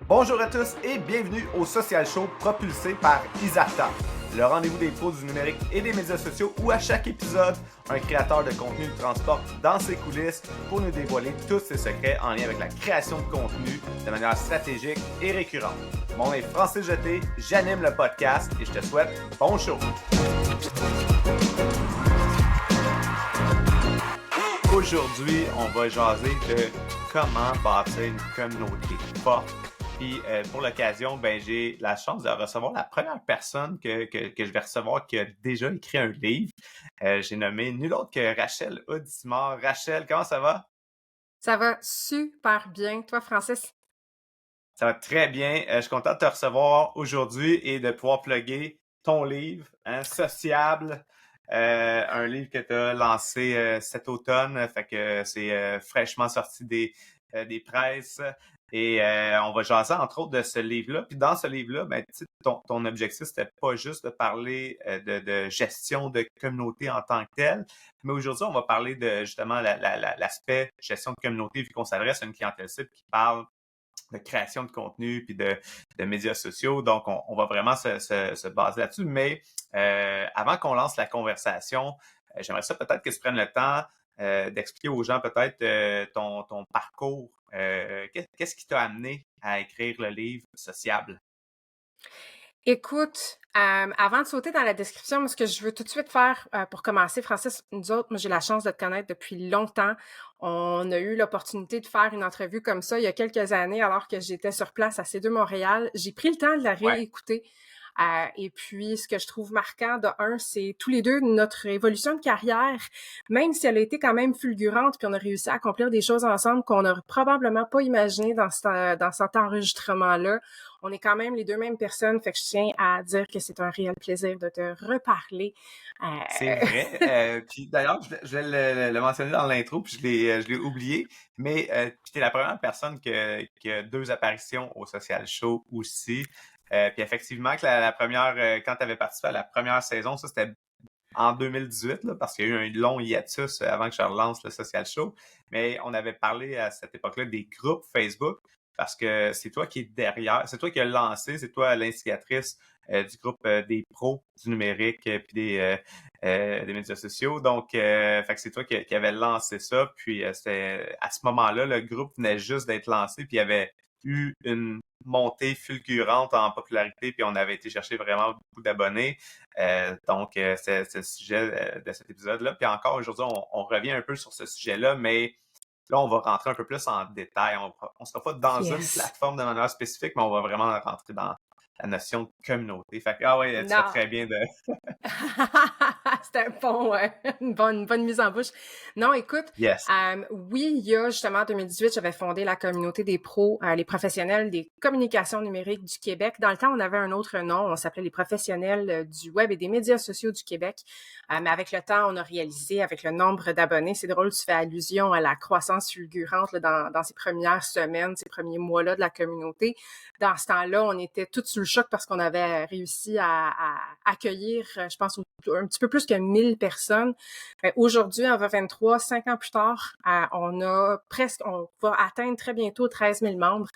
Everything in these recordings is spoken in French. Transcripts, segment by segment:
Bonjour à tous et bienvenue au Social Show propulsé par Isata, le rendez-vous des pros du numérique et des médias sociaux où à chaque épisode, un créateur de contenu nous transporte dans ses coulisses pour nous dévoiler tous ses secrets en lien avec la création de contenu de manière stratégique et récurrente. Mon nom est Francis Jeté, j'anime le podcast et je te souhaite bon show! Aujourd'hui, on va jaser de comment bâtir une communauté forte. Puis pour l'occasion, j'ai la chance de recevoir la première personne que je vais recevoir qui a déjà écrit un livre. J'ai nommé nul autre que Rachel Audimard. Rachel, comment ça va? Ça va super bien. Toi, Francis? Ça va très bien. Je suis content de te recevoir aujourd'hui et de pouvoir plugger ton livre, hein, Sociable. Un livre que tu as lancé cet automne. Fait que c'est fraîchement sorti des presses. Et on va jaser entre autres de ce livre-là. Puis dans ce livre-là, ton objectif, c'était pas juste de parler de gestion de communauté en tant que telle, mais aujourd'hui, on va parler de justement l'aspect gestion de communauté, vu qu'on s'adresse à une clientèle cible qui parle de création de contenu puis de médias sociaux. Donc, on va vraiment se baser là-dessus. Mais avant qu'on lance la conversation, j'aimerais ça peut-être que tu prennes le temps d'expliquer aux gens peut-être ton parcours. Qu'est-ce qui t'a amené à écrire le livre Sociable? Écoute, avant de sauter dans la description, moi, ce que je veux tout de suite faire pour commencer, Francis, nous autres, moi, j'ai la chance de te connaître depuis longtemps. On a eu l'opportunité de faire une entrevue comme ça il y a quelques années, alors que j'étais sur place à C2 Montréal. J'ai pris le temps de la Ouais. réécouter. Et puis, ce que je trouve marquant, de un, c'est tous les deux notre évolution de carrière, même si elle a été quand même fulgurante, puis on a réussi à accomplir des choses ensemble qu'on n'aurait probablement pas imaginé dans cet enregistrement-là. On est quand même les deux mêmes personnes, fait que je tiens à dire que c'est un réel plaisir de te reparler. C'est vrai. Puis d'ailleurs, je vais le mentionner dans l'intro, puis je l'ai oublié, mais tu es la première personne qui a deux apparitions au Social Show aussi. Puis effectivement, que la première, quand tu avais participé à la première saison, ça c'était en 2018, là, parce qu'il y a eu un long hiatus avant que je relance le Social Show. Mais on avait parlé à cette époque-là des groupes Facebook, parce que c'est toi qui es derrière, c'est toi qui as lancé, c'est toi l'instigatrice du groupe des pros du numérique puis des médias sociaux. Donc, fait que c'est toi qui avait lancé ça. Puis c'était à ce moment-là, le groupe venait juste d'être lancé, puis il y avait eu une montée fulgurante en popularité, puis on avait été chercher vraiment beaucoup d'abonnés. Donc, c'est le sujet de cet épisode-là. Puis encore aujourd'hui, on revient un peu sur ce sujet-là, mais là, on va rentrer un peu plus en détail. On ne sera pas dans une Yes. plateforme de manière spécifique, mais on va vraiment rentrer dans la notion de communauté. Fait que, ah ouais, tu fais Non. très bien de... C'était un bon, une bonne mise en bouche. Non, écoute, Yes. oui, il y a justement en 2018, j'avais fondé la communauté des pros, les professionnels des communications numériques du Québec. Dans le temps, on avait un autre nom, on s'appelait les professionnels du web et des médias sociaux du Québec. Mais avec le temps, on a réalisé, avec le nombre d'abonnés, c'est drôle, tu fais allusion à la croissance fulgurante là, dans ces premières semaines, ces premiers mois-là de la communauté. Dans ce temps-là, on était tous sous le choc parce qu'on avait réussi à accueillir, je pense, un petit peu plus que 1000 personnes. Aujourd'hui, en 2023, 5 ans plus tard, on va atteindre très bientôt 13 000 membres.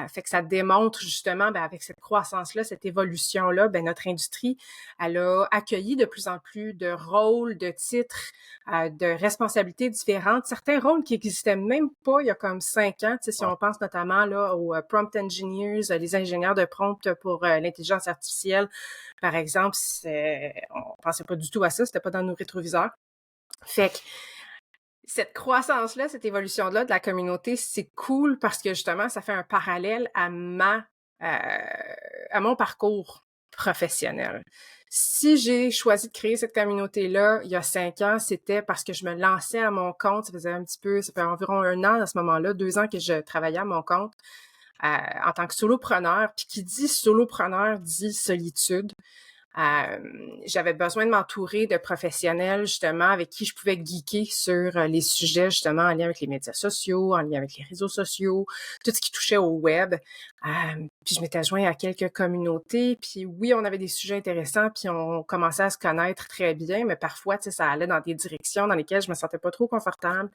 Fait que ça démontre justement, avec cette croissance-là, cette évolution-là, notre industrie, elle a accueilli de plus en plus de rôles, de titres, de responsabilités différentes. Certains rôles qui existaient même pas il y a comme 5 ans, si Ouais. on pense notamment là aux prompt engineers, les ingénieurs de prompt pour l'intelligence artificielle, par exemple, on pensait pas du tout à ça, c'était pas dans nos rétroviseurs. Fait que cette croissance-là, cette évolution-là de la communauté, c'est cool parce que justement, ça fait un parallèle à mon parcours professionnel. Si j'ai choisi de créer cette communauté-là il y a 5 ans, c'était parce que je me lançais à mon compte. Ça fait environ 1 an à ce moment-là, 2 ans que je travaillais à mon compte en tant que solopreneur. Puis qui dit solopreneur dit solitude. J'avais besoin de m'entourer de professionnels, justement, avec qui je pouvais geeker sur les sujets, justement, en lien avec les médias sociaux, en lien avec les réseaux sociaux, tout ce qui touchait au web. Puis je m'étais joint à quelques communautés, puis oui, on avait des sujets intéressants, puis on commençait à se connaître très bien, mais parfois, tu sais, ça allait dans des directions dans lesquelles je me sentais pas trop confortable.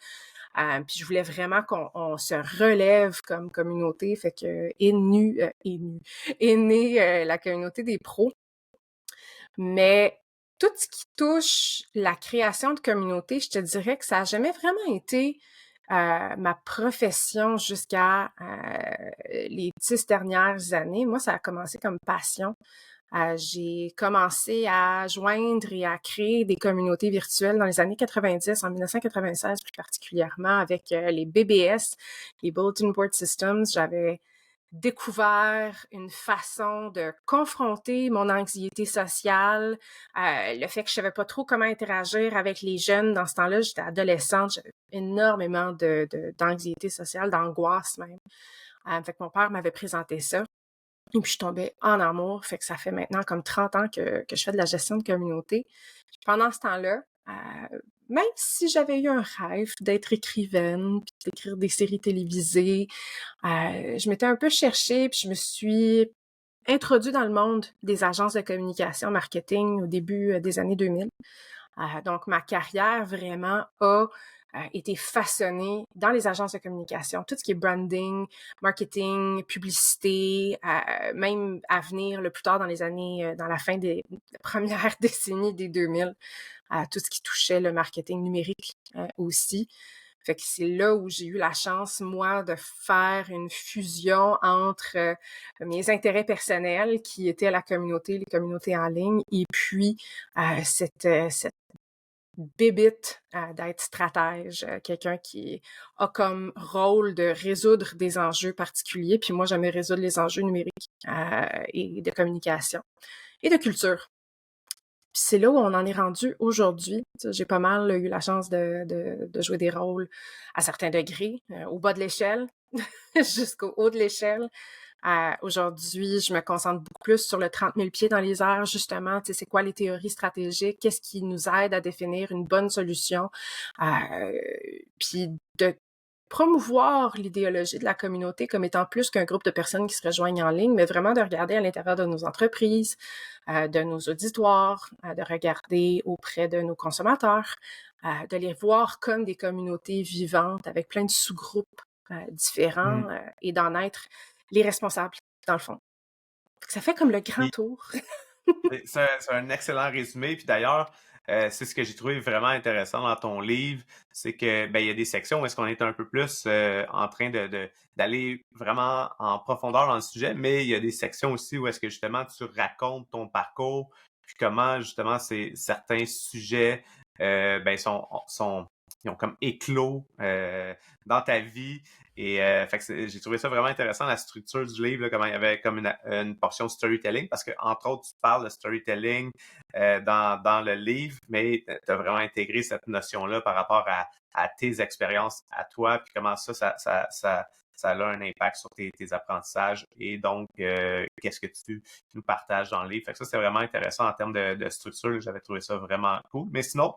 Puis je voulais vraiment qu'on se relève comme communauté, fait que est née la communauté des pros. Mais tout ce qui touche la création de communauté, je te dirais que ça a jamais vraiment été ma profession jusqu'à les 10 dernières années. Moi, ça a commencé comme passion. J'ai commencé à joindre et à créer des communautés virtuelles dans les années 90, en 1996 plus particulièrement, avec les BBS, les Bulletin Board Systems. J'avais découvert une façon de confronter mon anxiété sociale, le fait que je savais pas trop comment interagir avec les jeunes. Dans ce temps-là, j'étais adolescente, j'avais énormément d'anxiété sociale, d'angoisse même. Fait que mon père m'avait présenté ça. Et puis, je tombais en amour. Fait que ça fait maintenant comme 30 ans que je fais de la gestion de communauté. Puis pendant ce temps-là, même si j'avais eu un rêve d'être écrivaine, puis d'écrire des séries télévisées, je m'étais un peu cherchée, puis je me suis introduite dans le monde des agences de communication marketing au début des années 2000. Donc, ma carrière vraiment a été façonnée dans les agences de communication, tout ce qui est branding, marketing, publicité, même à venir le plus tard dans les années, dans la fin des premières décennies des 2000, tout ce qui touchait le marketing numérique aussi. Fait que c'est là où j'ai eu la chance, moi, de faire une fusion entre mes intérêts personnels qui étaient la communauté, les communautés en ligne, et puis cette bébite d'être stratège, quelqu'un qui a comme rôle de résoudre des enjeux particuliers. Puis moi, j'aimais résoudre les enjeux numériques et de communication et de culture. Puis c'est là où on en est rendu aujourd'hui. J'ai pas mal eu la chance de jouer des rôles à certains degrés, au bas de l'échelle jusqu'au haut de l'échelle. Aujourd'hui, je me concentre beaucoup plus sur le 30 000 pieds dans les airs, justement. Tu sais, c'est quoi les théories stratégiques? Qu'est-ce qui nous aide à définir une bonne solution? Puis de promouvoir l'idéologie de la communauté comme étant plus qu'un groupe de personnes qui se rejoignent en ligne, mais vraiment de regarder à l'intérieur de nos entreprises, de nos auditoires, de regarder auprès de nos consommateurs, de les voir comme des communautés vivantes avec plein de sous-groupes différents et d'en être les responsables, dans le fond. Ça fait comme le grand tour. C'est un excellent résumé. Puis d'ailleurs, c'est ce que j'ai trouvé vraiment intéressant dans ton livre, c'est que il y a des sections où est-ce qu'on est un peu plus en train d'aller vraiment en profondeur dans le sujet, mais il y a des sections aussi où est-ce que justement tu racontes ton parcours, puis comment justement certains sujets ils ont comme éclos dans ta vie. Et fait que j'ai trouvé ça vraiment intéressant, la structure du livre, là, comment il y avait comme une portion storytelling, parce que entre autres, tu parles de storytelling dans le livre, mais tu as vraiment intégré cette notion-là par rapport à tes expériences à toi, puis comment ça a un impact sur tes apprentissages et donc qu'est-ce que tu nous partages dans le livre. Fait que ça, c'est vraiment intéressant en termes de structure. J'avais trouvé ça vraiment cool. Mais sinon,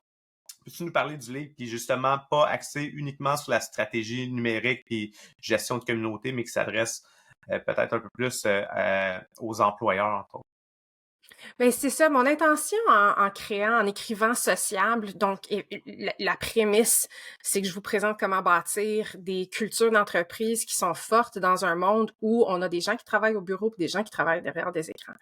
peux-tu nous parler du livre qui est justement pas axé uniquement sur la stratégie numérique et gestion de communauté, mais qui s'adresse peut-être un peu plus aux employeurs, entre autres? Ben c'est ça, mon intention en créant, en écrivant Sociable, donc la prémisse, c'est que je vous présente comment bâtir des cultures d'entreprise qui sont fortes dans un monde où on a des gens qui travaillent au bureau et des gens qui travaillent derrière des écrans.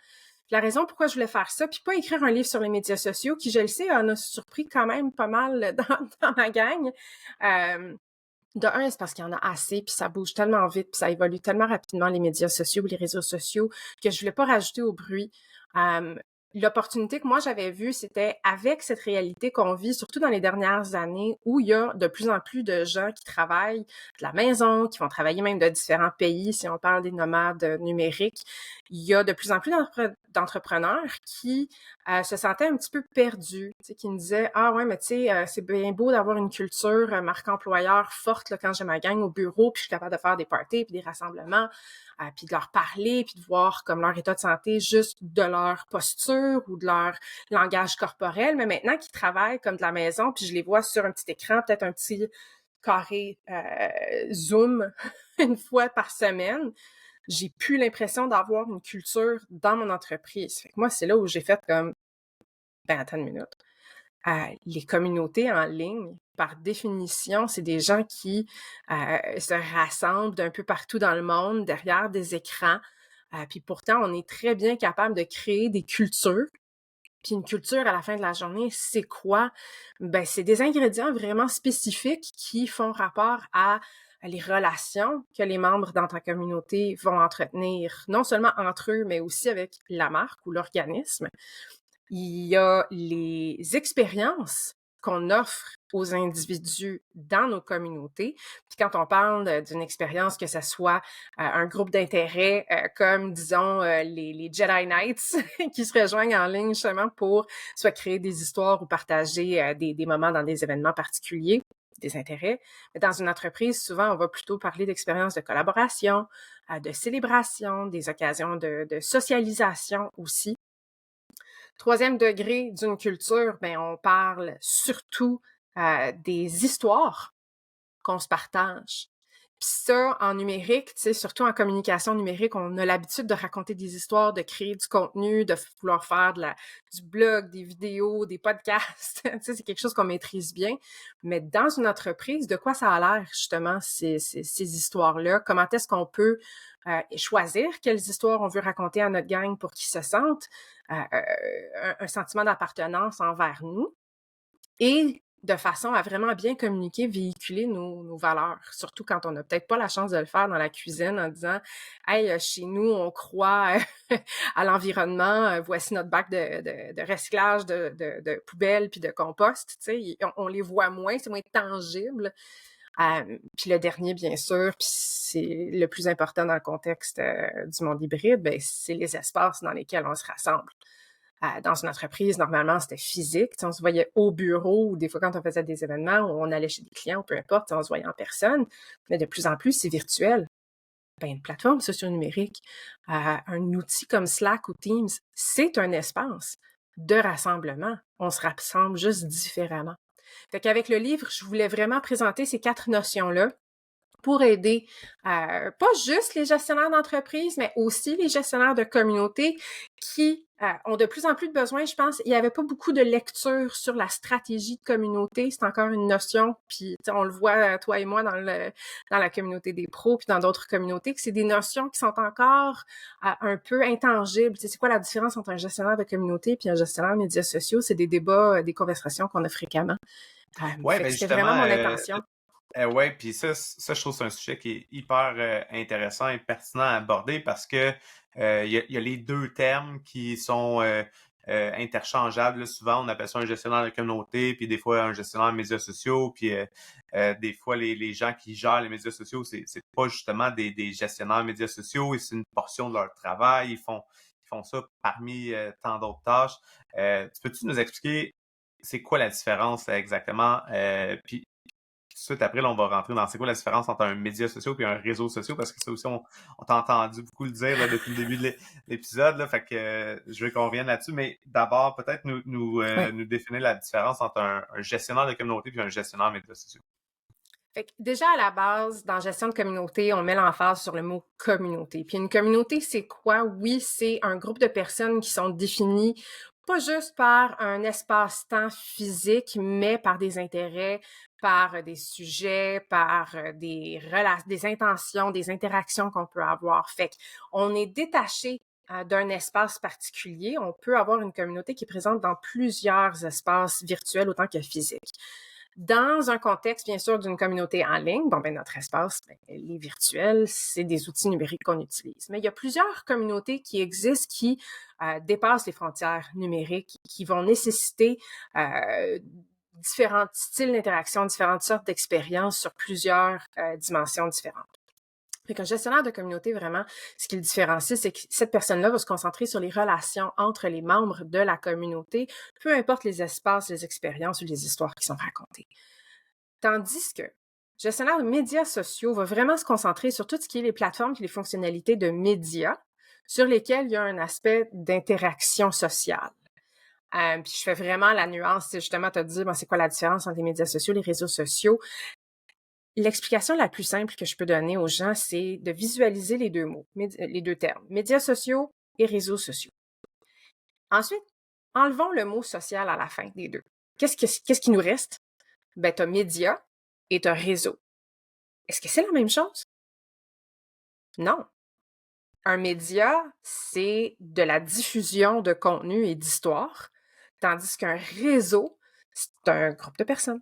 La raison pourquoi je voulais faire ça, puis pas écrire un livre sur les médias sociaux, qui, je le sais, en a surpris quand même pas mal dans ma gang. De un, c'est parce qu'il y en a assez, puis ça bouge tellement vite, puis ça évolue tellement rapidement, les médias sociaux ou les réseaux sociaux, que je voulais pas rajouter au bruit. L'opportunité que moi j'avais vue, c'était avec cette réalité qu'on vit, surtout dans les dernières années, où il y a de plus en plus de gens qui travaillent de la maison, qui vont travailler même de différents pays, si on parle des nomades numériques. Il y a de plus en plus d'entrepreneurs qui se sentaient un petit peu perdus, qui me disaient « Ah ouais, mais tu sais, c'est bien beau d'avoir une culture marque employeur forte là, quand j'ai ma gang au bureau, puis je suis capable de faire des parties, puis des rassemblements, puis de leur parler, puis de voir comme leur état de santé juste de leur posture ou de leur langage corporel, mais maintenant qu'ils travaillent comme de la maison, puis je les vois sur un petit écran, peut-être un petit carré Zoom une fois par semaine, j'ai plus l'impression d'avoir une culture dans mon entreprise. Fait que moi, c'est là où j'ai fait comme, ben attends une minute. Les communautés en ligne, par définition, c'est des gens qui se rassemblent d'un peu partout dans le monde derrière des écrans. Puis pourtant, on est très bien capable de créer des cultures. Puis une culture, à la fin de la journée, c'est quoi? Ben, c'est des ingrédients vraiment spécifiques qui font rapport à les relations que les membres dans ta communauté vont entretenir, non seulement entre eux, mais aussi avec la marque ou l'organisme. Il y a les expériences qu'on offre aux individus dans nos communautés. Puis quand on parle d'une expérience, que ce soit un groupe d'intérêt comme, disons, les Jedi Knights qui se rejoignent en ligne justement pour soit créer des histoires ou partager des moments dans des événements particuliers, des intérêts. Mais dans une entreprise, souvent, on va plutôt parler d'expériences de collaboration, de célébration, des occasions de socialisation aussi. Troisième degré d'une culture, ben, on parle surtout des histoires qu'on se partage. Puis ça, en numérique, tu sais, surtout en communication numérique, on a l'habitude de raconter des histoires, de créer du contenu, de vouloir faire du blog, des vidéos, des podcasts. Tu sais, c'est quelque chose qu'on maîtrise bien. Mais dans une entreprise, de quoi ça a l'air, justement, ces histoires-là? Comment est-ce qu'on peut choisir quelles histoires on veut raconter à notre gang pour qu'ils se sentent un sentiment d'appartenance envers nous et de façon à vraiment bien communiquer, véhiculer nos valeurs, surtout quand on n'a peut-être pas la chance de le faire dans la cuisine en disant « Hey, chez nous, on croit à l'environnement, voici notre bac de recyclage, de poubelles puis de compost. » Tu sais, on les voit moins, c'est moins tangible. Puis le dernier, bien sûr, puis c'est le plus important dans le contexte du monde hybride, ben, c'est les espaces dans lesquels on se rassemble. Dans une entreprise, normalement, c'était physique. On se voyait au bureau ou des fois quand on faisait des événements où on allait chez des clients ou peu importe, on se voyait en personne. Mais de plus en plus, c'est virtuel. Ben, une plateforme socio-numérique, un outil comme Slack ou Teams, c'est un espace de rassemblement. On se rassemble juste différemment. Fait qu'avec le livre, je voulais vraiment présenter ces 4 notions-là pour aider pas juste les gestionnaires d'entreprise, mais aussi les gestionnaires de communautés qui ont de plus en plus de besoins. Je pense il n'y avait pas beaucoup de lecture sur la stratégie de communauté. C'est encore une notion, puis on le voit, toi et moi, dans la communauté des pros, puis dans d'autres communautés, que c'est des notions qui sont encore un peu intangibles. C'est quoi la différence entre un gestionnaire de communauté et un gestionnaire de médias sociaux? C'est des débats, des conversations qu'on a fréquemment. Ouais, Fait que ben c'était vraiment justement, mon intention. ouais, puis ça, je trouve que c'est un sujet qui est hyper intéressant et pertinent à aborder parce que il y a les deux termes qui sont interchangeables. Là. Souvent, on appelle ça un gestionnaire de communauté, puis des fois un gestionnaire de médias sociaux, puis des fois les gens qui gèrent les médias sociaux, c'est pas justement des gestionnaires de médias sociaux, et c'est une portion de leur travail. Ils font ça parmi tant d'autres tâches. Peux-tu nous expliquer c'est quoi la différence exactement? Puis tout de suite après, là, on va rentrer dans c'est quoi la différence entre un média social et un réseau social, parce que ça aussi, on t'a entendu beaucoup le dire là, depuis le début de l'épisode. Là, fait que je veux qu'on revienne là-dessus, mais d'abord, peut-être Ouais. nous définir la différence entre un gestionnaire de communauté et un gestionnaire de médias sociaux. Fait que déjà, à la base, dans gestion de communauté, on met l'emphase sur le mot communauté. Puis une communauté, c'est quoi? Oui, c'est un groupe de personnes qui sont définies pas juste par un espace-temps physique, mais par des intérêts, par des sujets, par des intentions, des interactions qu'on peut avoir. Fait qu'on est détaché d'un espace particulier. On peut avoir une communauté qui est présente dans plusieurs espaces virtuels autant que physiques. Dans un contexte, bien sûr, d'une communauté en ligne, bon, ben, notre espace, ben, les virtuels, c'est des outils numériques qu'on utilise. Mais il y a plusieurs communautés qui existent qui dépassent les frontières numériques, qui vont nécessiter différents styles d'interaction, différentes sortes d'expériences sur plusieurs dimensions différentes. Fait qu'un gestionnaire de communauté, vraiment, ce qui le différencie, c'est que cette personne-là va se concentrer sur les relations entre les membres de la communauté, peu importe les espaces, les expériences ou les histoires qui sont racontées. Tandis que gestionnaire de médias sociaux va vraiment se concentrer sur tout ce qui est les plateformes et les fonctionnalités de médias sur lesquelles il y a un aspect d'interaction sociale. Puis je fais vraiment la nuance, c'est justement te dire, bon, c'est quoi la différence entre les médias sociaux, les réseaux sociaux. L'explication la plus simple que je peux donner aux gens, c'est de visualiser les deux mots, les deux termes, médias sociaux et réseaux sociaux. Ensuite, enlevons le mot social à la fin des deux. Qu'est-ce qui nous reste? Ben, t'as média et t'as réseau. Est-ce que c'est la même chose? Non. Un média, c'est de la diffusion de contenu et d'histoire, tandis qu'un réseau, c'est un groupe de personnes.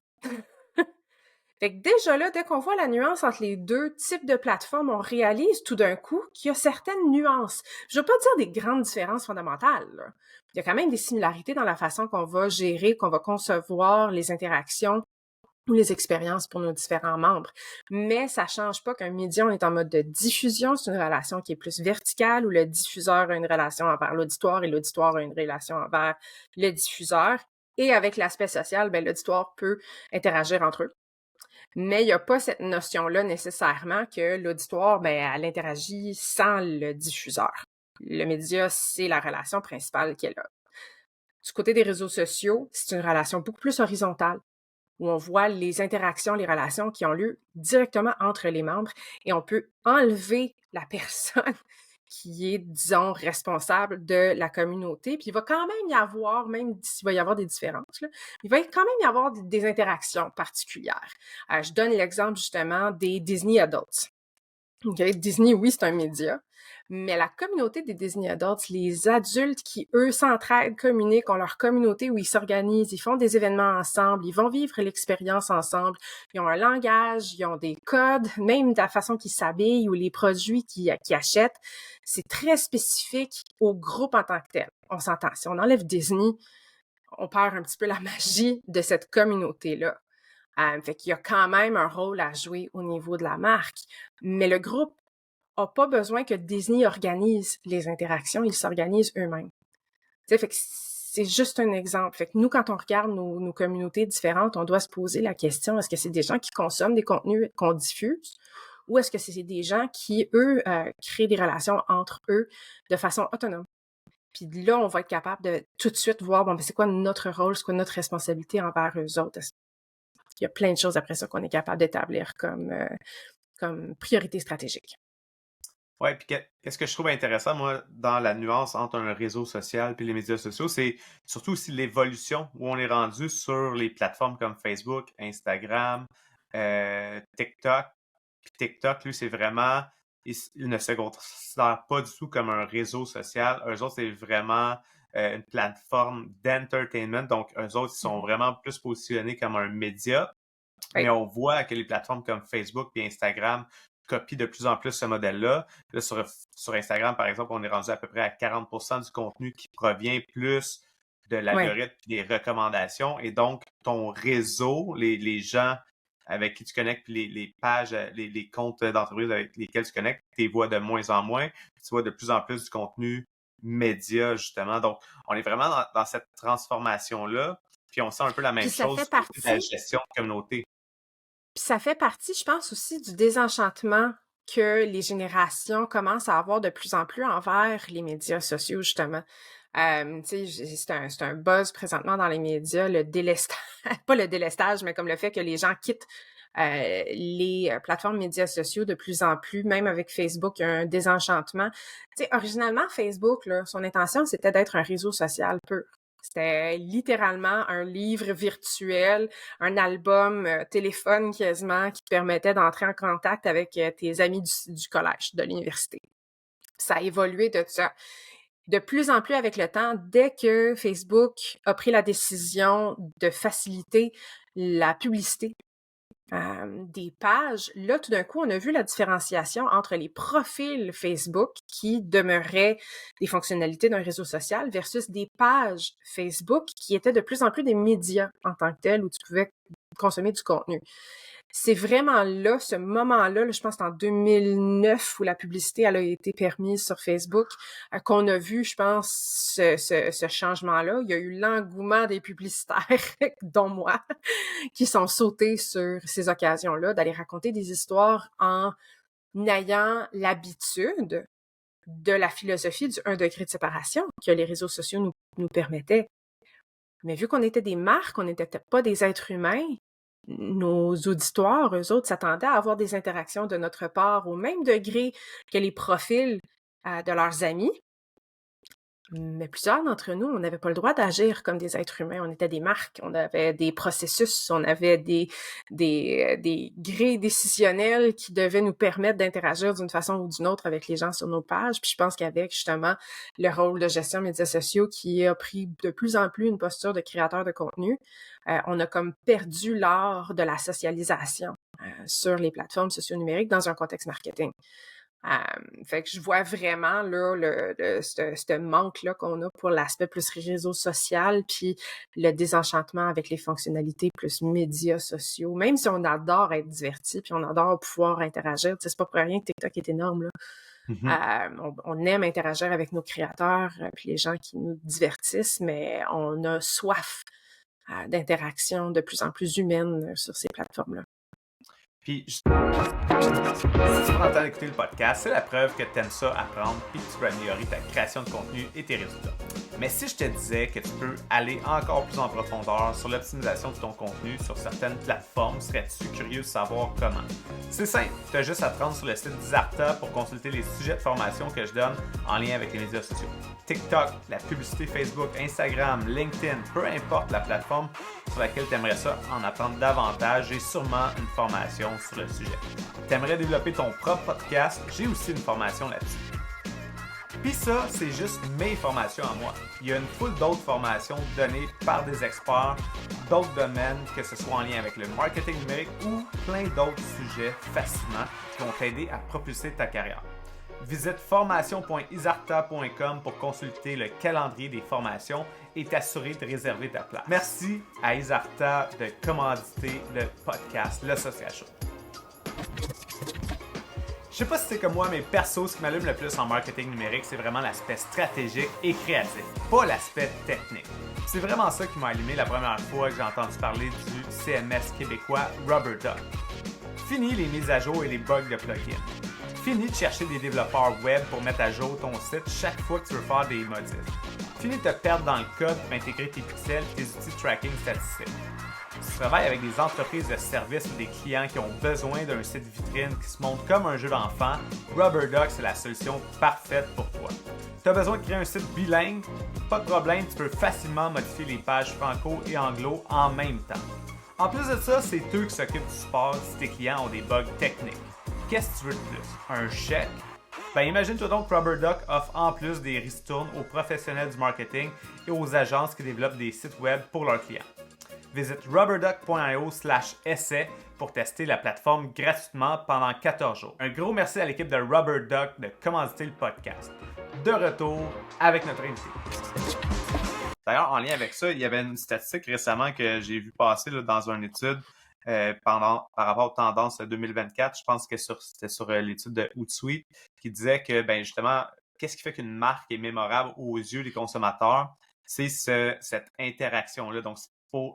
Fait que déjà là, dès qu'on voit la nuance entre les deux types de plateformes, on réalise tout d'un coup qu'il y a certaines nuances. Je veux pas dire des grandes différences fondamentales, là. Il y a quand même des similarités dans la façon qu'on va gérer, qu'on va concevoir les interactions ou les expériences pour nos différents membres. Mais ça change pas qu'un média, on est en mode de diffusion, c'est une relation qui est plus verticale, où le diffuseur a une relation envers l'auditoire et l'auditoire a une relation envers le diffuseur. Et avec l'aspect social, ben, l'auditoire peut interagir entre eux. Mais il n'y a pas cette notion-là nécessairement que l'auditoire, ben, elle interagit sans le diffuseur. Le média, c'est la relation principale qu'elle a. Du côté des réseaux sociaux, c'est une relation beaucoup plus horizontale, où on voit les interactions, les relations qui ont lieu directement entre les membres et on peut enlever la personne qui est, disons, responsable de la communauté. Puis il va quand même y avoir, même s'il va y avoir des différences, là, il va quand même y avoir des interactions particulières. Je donne l'exemple justement des Disney Adults. Okay? Disney, oui, c'est un média, mais la communauté des Disney Adults, les adultes qui, eux, s'entraident, communiquent, ont leur communauté où ils s'organisent, ils font des événements ensemble, ils vont vivre l'expérience ensemble, ils ont un langage, ils ont des codes, même de la façon qu'ils s'habillent ou les produits qu'ils achètent, c'est très spécifique au groupe en tant que tel. On s'entend. Si on enlève Disney, on perd un petit peu la magie de cette communauté-là. Fait qu'il y a quand même un rôle à jouer au niveau de la marque. Mais le groupe n'a pas besoin que Disney organise les interactions, ils s'organisent eux-mêmes. Fait que c'est juste un exemple. Fait que nous, quand on regarde nos communautés différentes, on doit se poser la question, est-ce que c'est des gens qui consomment des contenus qu'on diffuse ou est-ce que c'est des gens qui, eux, créent des relations entre eux de façon autonome? Puis là, on va être capable de tout de suite voir, bon, ben, c'est quoi notre rôle, c'est quoi notre responsabilité envers eux autres. Il y a plein de choses après ça qu'on est capable d'établir comme priorité stratégique. Ouais, puis qu'est-ce que je trouve intéressant, moi, dans la nuance entre un réseau social et les médias sociaux, c'est surtout aussi l'évolution où on est rendu sur les plateformes comme Facebook, Instagram, TikTok. Puis TikTok, lui, c'est vraiment, il ne se considère pas du tout comme un réseau social. Eux autres, c'est vraiment une plateforme d'entertainment. Donc, eux autres, ils sont vraiment plus positionnés comme un média. Oui. Mais on voit que les plateformes comme Facebook et Instagram copient de plus en plus ce modèle-là. Là, sur Instagram, par exemple, on est rendu à peu près à 40% du contenu qui provient plus de l'algorithme et des recommandations. Et donc, ton réseau, les gens avec qui tu connectes, puis les pages, les comptes d'entreprise avec lesquels tu connectes, tu les vois de moins en moins. Tu vois de plus en plus du contenu média, justement. Donc, on est vraiment dans cette transformation-là. Puis on sent un peu la même Puis ça chose fait du côté de la partie, gestion de communauté. puis ça fait partie, je pense aussi, du désenchantement que les générations commencent à avoir de plus en plus envers les médias sociaux, justement. Tu sais, c'est un buzz présentement dans les médias, le délestage, pas le délestage, mais comme le fait que les gens quittent les plateformes médias sociaux de plus en plus, même avec Facebook, il y a un désenchantement. Tu sais, originalement, Facebook, là, son intention, c'était d'être un réseau social pur. C'était littéralement un livre virtuel, un album téléphone quasiment qui te permettait d'entrer en contact avec tes amis du collège, de l'université. Ça a évolué de ça. De plus en plus avec le temps, dès que Facebook a pris la décision de faciliter la publicité des pages, là, tout d'un coup, on a vu la différenciation entre les profils Facebook qui demeuraient des fonctionnalités d'un réseau social versus des pages Facebook qui étaient de plus en plus des médias en tant que tels où tu pouvais consommer du contenu. C'est vraiment là, ce moment-là, je pense que c'est en 2009 où la publicité elle a été permise sur Facebook, qu'on a vu, je pense, ce changement-là. Il y a eu l'engouement des publicitaires, dont moi, qui sont sautés sur ces occasions-là, d'aller raconter des histoires en ayant l'habitude de la philosophie du 1 degré de séparation que les réseaux sociaux nous permettaient. Mais vu qu'on était des marques, on n'était pas des êtres humains, nos auditoires, eux autres, s'attendaient à avoir des interactions de notre part au même degré que les profils de leurs amis. Mais plusieurs d'entre nous, on n'avait pas le droit d'agir comme des êtres humains. On était des marques, on avait des processus, on avait des grilles décisionnelles qui devaient nous permettre d'interagir d'une façon ou d'une autre avec les gens sur nos pages. Puis je pense qu'avec justement le rôle de gestion des médias sociaux qui a pris de plus en plus une posture de créateur de contenu, on a comme perdu l'art de la socialisation sur les plateformes socio-numériques dans un contexte marketing. Fait que je vois vraiment là ce manque-là qu'on a pour l'aspect plus réseau social, puis le désenchantement avec les fonctionnalités plus médias sociaux. Même si on adore être diverti, puis on adore pouvoir interagir, c'est pas pour rien que TikTok est énorme, là. On aime interagir avec nos créateurs, puis les gens qui nous divertissent, mais on a soif d'interaction de plus en plus humaine sur ces plateformes-là. Puis, si tu prends le temps d'écouter le podcast, c'est la preuve que tu aimes ça apprendre et que tu peux améliorer ta création de contenu et tes résultats. Mais si je te disais que tu peux aller encore plus en profondeur sur l'optimisation de ton contenu sur certaines plateformes, serais-tu curieux de savoir comment? C'est simple, tu as juste à te rendre sur le site d'Isarta pour consulter les sujets de formation que je donne en lien avec les médias sociaux. TikTok, la publicité Facebook, Instagram, LinkedIn, peu importe la plateforme sur laquelle tu aimerais ça en apprendre davantage, j'ai sûrement une formation sur le sujet. Tu aimerais développer ton propre podcast, j'ai aussi une formation là-dessus. Puis ça, c'est juste mes formations à moi. Il y a une foule d'autres formations données par des experts d'autres domaines, que ce soit en lien avec le marketing numérique ou plein d'autres sujets fascinants qui vont t'aider à propulser ta carrière. Visite formation.isarta.com pour consulter le calendrier des formations et t'assurer de réserver ta place. Merci à Isarta de commanditer le podcast Le Social Show. Je sais pas si c'est comme moi, mais perso, ce qui m'allume le plus en marketing numérique, c'est vraiment l'aspect stratégique et créatif, pas l'aspect technique. C'est vraiment ça qui m'a allumé la première fois que j'ai entendu parler du CMS québécois RubberDuck. Fini les mises à jour et les bugs de plugins. Fini de chercher des développeurs web pour mettre à jour ton site chaque fois que tu veux faire des modifs. Fini de te perdre dans le code pour intégrer tes pixels et tes outils de tracking statistiques. Si tu travailles avec des entreprises de services ou des clients qui ont besoin d'un site vitrine qui se montre comme un jeu d'enfant, RubberDuck, c'est la solution parfaite pour toi. Tu as besoin de créer un site bilingue? Pas de problème, tu peux facilement modifier les pages franco et anglo en même temps. En plus de ça, c'est eux qui s'occupent du support si tes clients ont des bugs techniques. Qu'est-ce que tu veux de plus? Un chèque? Ben imagine-toi donc que RubberDuck offre en plus des ristournes aux professionnels du marketing et aux agences qui développent des sites web pour leurs clients. Visite rubberduck.io/essai pour tester la plateforme gratuitement pendant 14 jours. Un gros merci à l'équipe de RubberDuck de commanditer le podcast. De retour avec notre invité. D'ailleurs, en lien avec ça, il y avait une statistique récemment que j'ai vu passer là, dans une étude par rapport aux tendances 2024. Je pense que c'était sur l'étude de Hootsuite qui disait que justement, qu'est-ce qui fait qu'une marque est mémorable aux yeux des consommateurs? C'est cette interaction-là. Donc,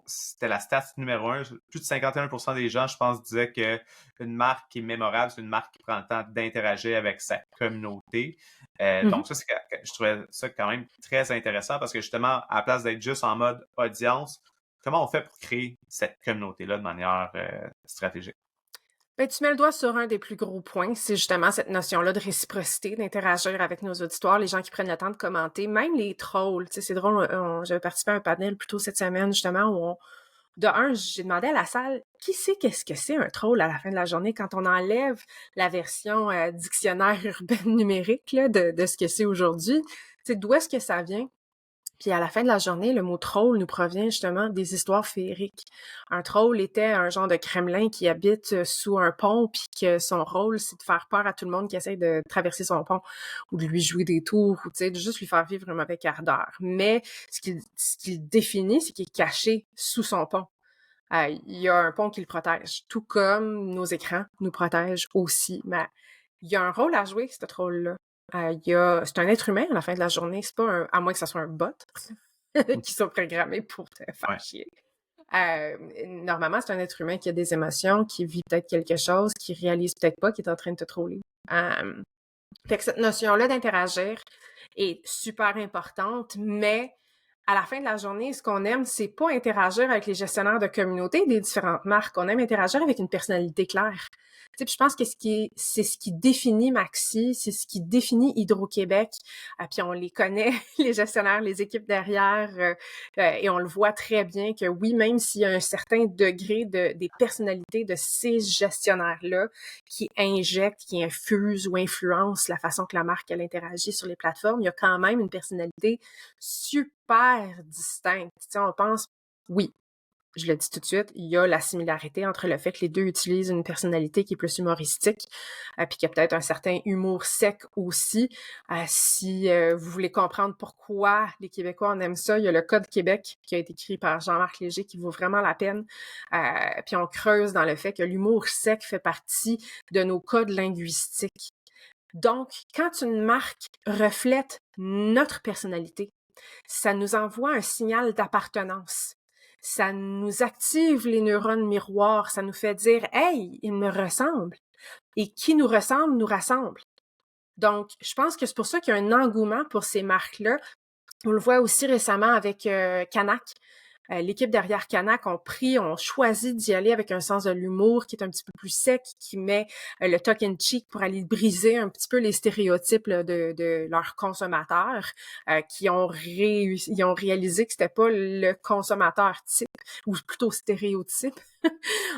c'était la stat numéro 1. Plus de 51% des gens, je pense, disaient qu'une marque qui est mémorable, c'est une marque qui prend le temps d'interagir avec sa communauté. Donc, ça, je trouvais ça quand même très intéressant parce que justement, à la place d'être juste en mode audience, comment on fait pour créer cette communauté-là de manière stratégique? Ben, tu mets le doigt sur un des plus gros points, c'est justement cette notion-là de réciprocité, d'interagir avec nos auditoires, les gens qui prennent le temps de commenter, même les trolls. Tu sais, c'est drôle, j'avais participé à un panel plus tôt cette semaine, justement, où j'ai demandé à la salle, qui sait qu'est-ce que c'est un troll à la fin de la journée quand on enlève la version dictionnaire urbaine numérique là, de ce que c'est aujourd'hui? Tu sais, d'où est-ce que ça vient? Puis à la fin de la journée, le mot troll nous provient justement des histoires féeriques. Un troll était un genre de Kremlin qui habite sous un pont, puis que son rôle, c'est de faire peur à tout le monde qui essaie de traverser son pont, ou de lui jouer des tours, ou de juste lui faire vivre un mauvais quart d'heure. Mais ce qu'il définit, c'est qu'il est caché sous son pont. Il y a un pont qui le protège, tout comme nos écrans nous protègent aussi. Mais il y a un rôle à jouer, ce troll-là. C'est un être humain à la fin de la journée, c'est pas à moins que ça soit un bot qui soit programmé pour te faire chier. Normalement, c'est un être humain qui a des émotions, qui vit peut-être quelque chose, qui réalise peut-être pas, qui est en train de te troller. Fait que cette notion-là d'interagir est super importante, mais à la fin de la journée, ce qu'on aime, c'est pas interagir avec les gestionnaires de communauté des différentes marques. On aime interagir avec une personnalité claire. Tu sais, puis je pense que c'est ce qui définit Maxi, c'est ce qui définit Hydro-Québec. Puis on les connaît, les gestionnaires, les équipes derrière, et on le voit très bien que oui, même s'il y a un certain degré des personnalités de ces gestionnaires-là qui injectent, qui infusent ou influencent la façon que la marque elle interagit sur les plateformes, il y a quand même une personnalité super distincte. Tu sais, on pense, oui, je le dis tout de suite, il y a la similarité entre le fait que les deux utilisent une personnalité qui est plus humoristique, puis qu'il y a peut-être un certain humour sec aussi. Si vous voulez comprendre pourquoi les Québécois on aime ça, il y a le Code Québec qui a été écrit par Jean-Marc Léger qui vaut vraiment la peine. Puis on creuse dans le fait que l'humour sec fait partie de nos codes linguistiques. Donc, quand une marque reflète notre personnalité, ça nous envoie un signal d'appartenance. Ça nous active les neurones miroirs, ça nous fait dire « Hey, il me ressemble ». Et qui nous ressemble, nous rassemble. Donc, je pense que c'est pour ça qu'il y a un engouement pour ces marques-là. On le voit aussi récemment avec Canac. L'équipe derrière Canac ont choisi d'y aller avec un sens de l'humour qui est un petit peu plus sec, qui met le talk in cheek pour aller briser un petit peu les stéréotypes là, de leurs consommateurs, qui ont ils ont réalisé que c'était pas le consommateur type, ou plutôt stéréotype.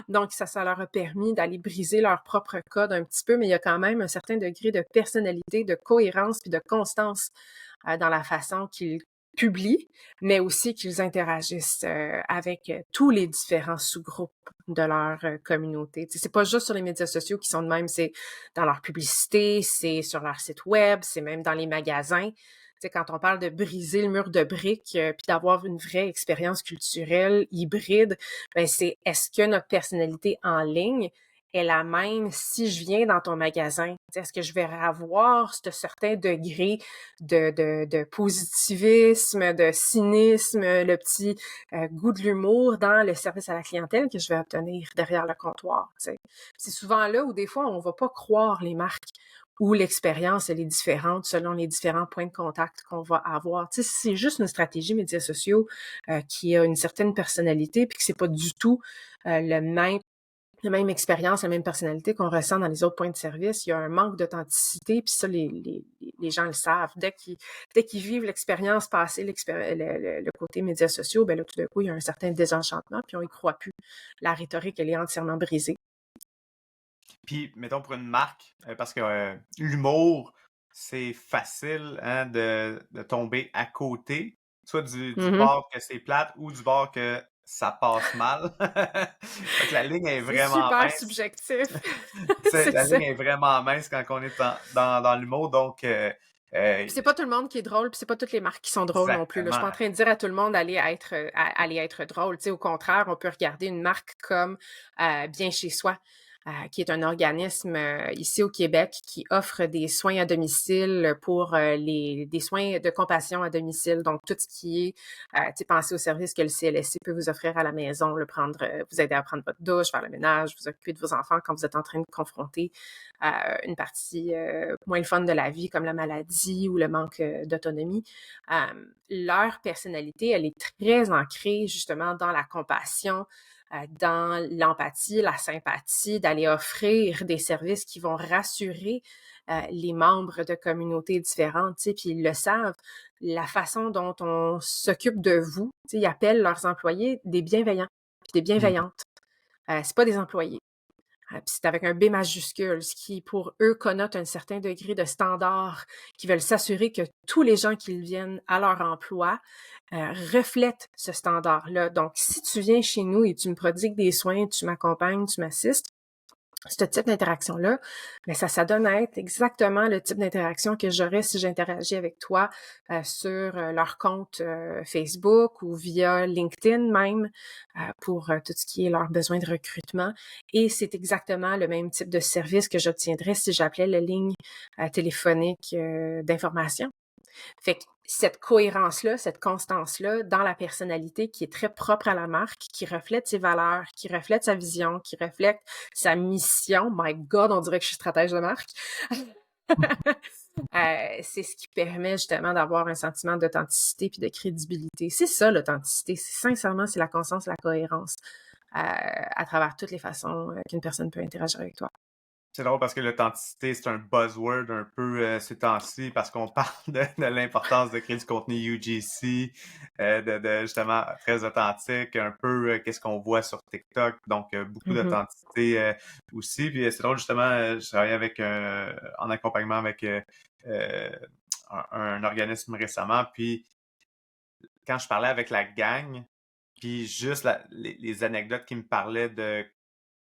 Donc, ça leur a permis d'aller briser leur propre code un petit peu, mais il y a quand même un certain degré de personnalité, de cohérence puis de constance dans la façon qu'ils publient, mais aussi qu'ils interagissent avec tous les différents sous-groupes de leur communauté. Tu sais, c'est pas juste sur les médias sociaux qui sont de même, c'est dans leur publicité, c'est sur leur site web, c'est même dans les magasins. Tu sais, quand on parle de briser le mur de briques puis d'avoir une vraie expérience culturelle hybride, ben c'est est-ce que notre personnalité en ligne est la même si je viens dans ton magasin? Est-ce que je vais avoir ce certain degré de positivisme, de cynisme, le petit goût de l'humour dans le service à la clientèle que je vais obtenir derrière le comptoir? T'sais. C'est souvent là où des fois on va pas croire les marques où l'expérience elle est différente selon les différents points de contact qu'on va avoir. Tu sais, c'est juste une stratégie médias sociaux qui a une certaine personnalité puis que c'est pas du tout la même expérience, la même personnalité qu'on ressent dans les autres points de service. Il y a un manque d'authenticité, puis ça, les gens le savent. Dès qu'ils vivent l'expérience passée, le côté médias sociaux, ben là, tout d'un coup, il y a un certain désenchantement, puis on y croit plus. La rhétorique, elle est entièrement brisée. Puis, mettons pour une marque, parce que l'humour, c'est facile hein, de tomber à côté, soit du bord que c'est plate ou du bord que ça passe mal. Fait que la ligne est C'est vraiment super mince. subjectif. La C'est ça. ligne est vraiment mince quand on est dans l'humour, donc Puis c'est pas tout le monde qui est drôle, puis c'est pas toutes les marques qui sont drôles non plus. Là. Je suis pas en exactement. train de dire à tout le monde d'aller être drôle. Tu sais, au contraire, on peut regarder une marque comme Bien chez soi, qui est un organisme ici au Québec qui offre des soins à domicile pour des soins de compassion à domicile. Donc, tout ce qui est, tu sais, penser au service que le CLSC peut vous offrir à la maison, vous aider à prendre votre douche, faire le ménage, vous occuper de vos enfants quand vous êtes en train de confronter une partie moins le fun de la vie, comme la maladie ou le manque d'autonomie. Leur personnalité, elle est très ancrée justement dans la compassion, dans l'empathie, la sympathie, d'aller offrir des services qui vont rassurer les membres de communautés différentes, tu sais, puis ils le savent. La façon dont on s'occupe de vous, tu sais, ils appellent leurs employés des bienveillants, puis des bienveillantes. C'est pas des employés. Puis c'est avec un B majuscule, ce qui, pour eux, connote un certain degré de standard, qui veulent s'assurer que tous les gens qui viennent à leur emploi reflètent ce standard-là. Donc, si tu viens chez nous et tu me prodigues des soins, tu m'accompagnes, tu m'assistes, ce type d'interaction-là, mais ça donne à être exactement le type d'interaction que j'aurais si j'interagis avec toi sur leur compte Facebook ou via LinkedIn même pour tout ce qui est leurs besoins de recrutement. Et c'est exactement le même type de service que j'obtiendrais si j'appelais la ligne téléphonique d'information. Fait que cette cohérence-là, cette constance-là dans la personnalité qui est très propre à la marque, qui reflète ses valeurs, qui reflète sa vision, qui reflète sa mission. My God, on dirait que je suis stratège de marque. C'est ce qui permet justement d'avoir un sentiment d'authenticité puis de crédibilité. C'est ça, l'authenticité. Sincèrement, c'est la constance, la cohérence à travers toutes les façons qu'une personne peut interagir avec toi. C'est drôle parce que l'authenticité, c'est un buzzword un peu ces temps-ci parce qu'on parle de l'importance de créer du contenu UGC, de justement très authentique, un peu qu'est-ce qu'on voit sur TikTok, donc beaucoup Mhm. d'authenticité aussi. Puis c'est drôle justement, je travaillais avec en accompagnement avec euh, un organisme récemment, puis quand je parlais avec la gang, puis juste les anecdotes qui me parlaient de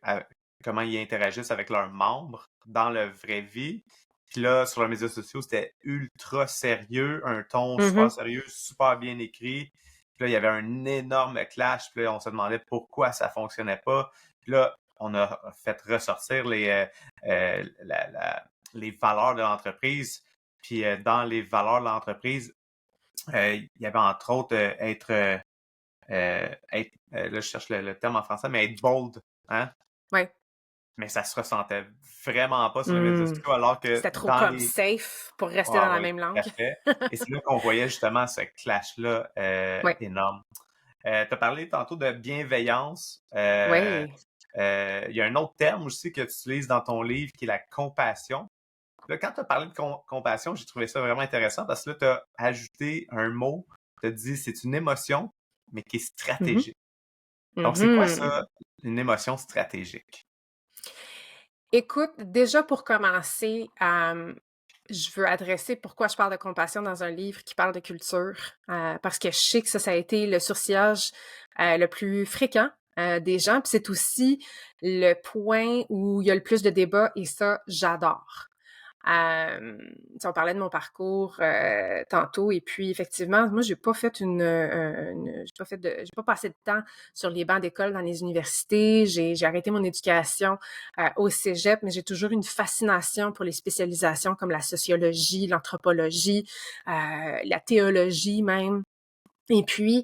à- comment ils interagissent avec leurs membres dans la vraie vie. Puis là, sur les médias sociaux, c'était ultra sérieux, un ton super Mhm. sérieux, super bien écrit. Puis là, il y avait un énorme clash. Puis là, on se demandait pourquoi ça fonctionnait pas. Puis là, on a fait ressortir les valeurs de l'entreprise. Puis dans les valeurs de l'entreprise, il y avait entre autres là, je cherche le terme en français, mais être bold. Hein? Ouais. Mais ça se ressentait vraiment pas sur les médias Hmm. sociaux, alors que C'était trop dans comme les... safe pour rester dans Ah la oui, même tout à langue. fait. Et c'est là qu'on voyait justement ce clash-là Ouais. énorme. Tu as parlé tantôt de bienveillance. Ouais. Il y a un autre terme aussi que tu utilises dans ton livre qui est la compassion. Là, quand tu as parlé de compassion, j'ai trouvé ça vraiment intéressant parce que là, tu as ajouté un mot, tu as dit c'est une émotion, mais qui est Mhm. stratégique. Donc, c'est quoi Mhm. ça, une émotion stratégique? Écoute, déjà pour commencer, je veux adresser pourquoi je parle de compassion dans un livre qui parle de culture, parce que je sais que ça a été le sourcillage le plus fréquent des gens, puis c'est aussi le point où il y a le plus de débats, et ça, j'adore. On parlait de mon parcours tantôt, et puis effectivement, moi, j'ai pas fait j'ai pas passé de temps sur les bancs d'école dans les universités. J'ai arrêté mon éducation au cégep, mais j'ai toujours une fascination pour les spécialisations comme la sociologie, l'anthropologie, la théologie même. Et puis,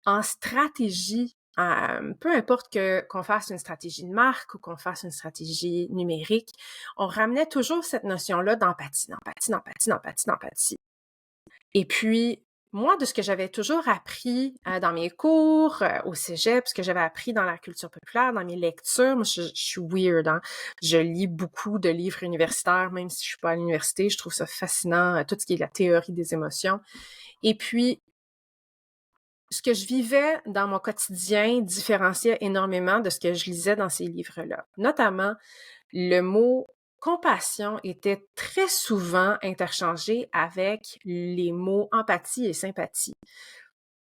en stratégie, peu importe qu'on fasse une stratégie de marque ou qu'on fasse une stratégie numérique, on ramenait toujours cette notion-là d'empathie, d'empathie, d'empathie, d'empathie, d'empathie. Et puis, moi, de ce que j'avais toujours appris dans mes cours, au cégep, ce que j'avais appris dans la culture populaire, dans mes lectures, moi, je suis weird, hein? Je lis beaucoup de livres universitaires, même si je suis pas à l'université. Je trouve ça fascinant, tout ce qui est la théorie des émotions. Et puis, ce que je vivais dans mon quotidien différenciait énormément de ce que je lisais dans ces livres-là. Notamment, le mot compassion était très souvent interchangé avec les mots empathie et sympathie.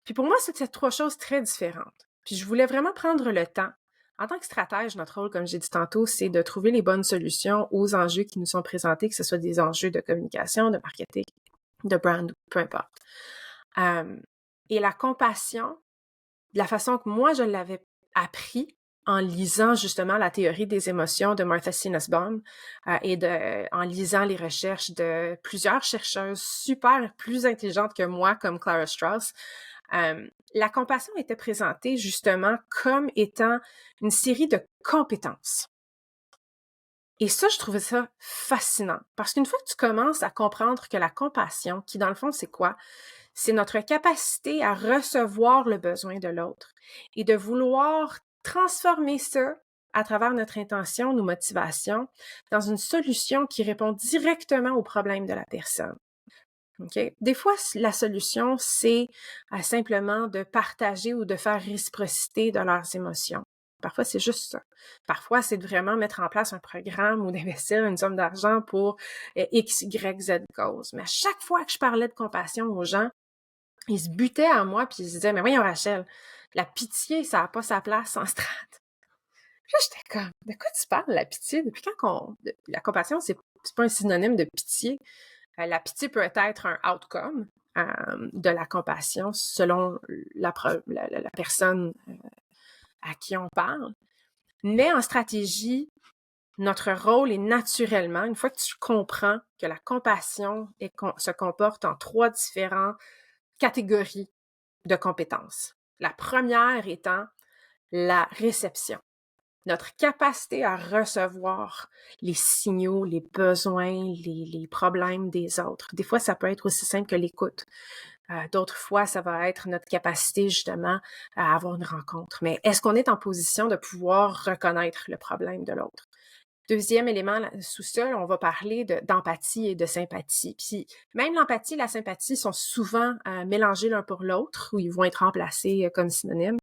Puis pour moi, c'était trois choses très différentes. Puis je voulais vraiment prendre le temps. En tant que stratège, notre rôle, comme j'ai dit tantôt, c'est de trouver les bonnes solutions aux enjeux qui nous sont présentés, que ce soit des enjeux de communication, de marketing, de brand, peu importe. Et la compassion, de la façon que moi, je l'avais appris en lisant justement la théorie des émotions de Martha C. Nussbaum en lisant les recherches de plusieurs chercheuses super plus intelligentes que moi, comme Clara Strauss. La compassion était présentée justement comme étant une série de compétences. Et ça, je trouvais ça fascinant. Parce qu'une fois que tu commences à comprendre que la compassion, qui dans le fond, c'est quoi? C'est notre capacité à recevoir le besoin de l'autre et de vouloir transformer ça à travers notre intention, nos motivations, dans une solution qui répond directement aux problèmes de la personne. Okay? Des fois, la solution, c'est simplement de partager ou de faire réciprocité de leurs émotions. Parfois, c'est juste ça. Parfois, c'est de vraiment mettre en place un programme ou d'investir une somme d'argent pour X, Y, Z cause. Mais à chaque fois que je parlais de compassion aux gens, ils se butaient à moi puis ils se disaient « Mais voyons, Rachel, la pitié, ça n'a pas sa place en strat. » Puis là, j'étais comme « De quoi tu parles, la pitié? Depuis quand qu'on... » La compassion, c'est pas un synonyme de pitié. La pitié peut être un outcome de la compassion selon la personne à qui on parle. Mais en stratégie, notre rôle est naturellement, une fois que tu comprends que la compassion se comporte en trois différentes catégories de compétences. La première étant la réception. notre capacité à recevoir les signaux, les besoins, les problèmes des autres. Des fois, ça peut être aussi simple que l'écoute. D'autres fois, ça va être notre capacité justement à avoir une rencontre. Mais est-ce qu'on est en position de pouvoir reconnaître le problème de l'autre? Deuxième élément sous ça, on va parler d'empathie et de sympathie. Puis même l'empathie et la sympathie sont souvent mélangés l'un pour l'autre, ou ils vont être remplacés comme synonymes.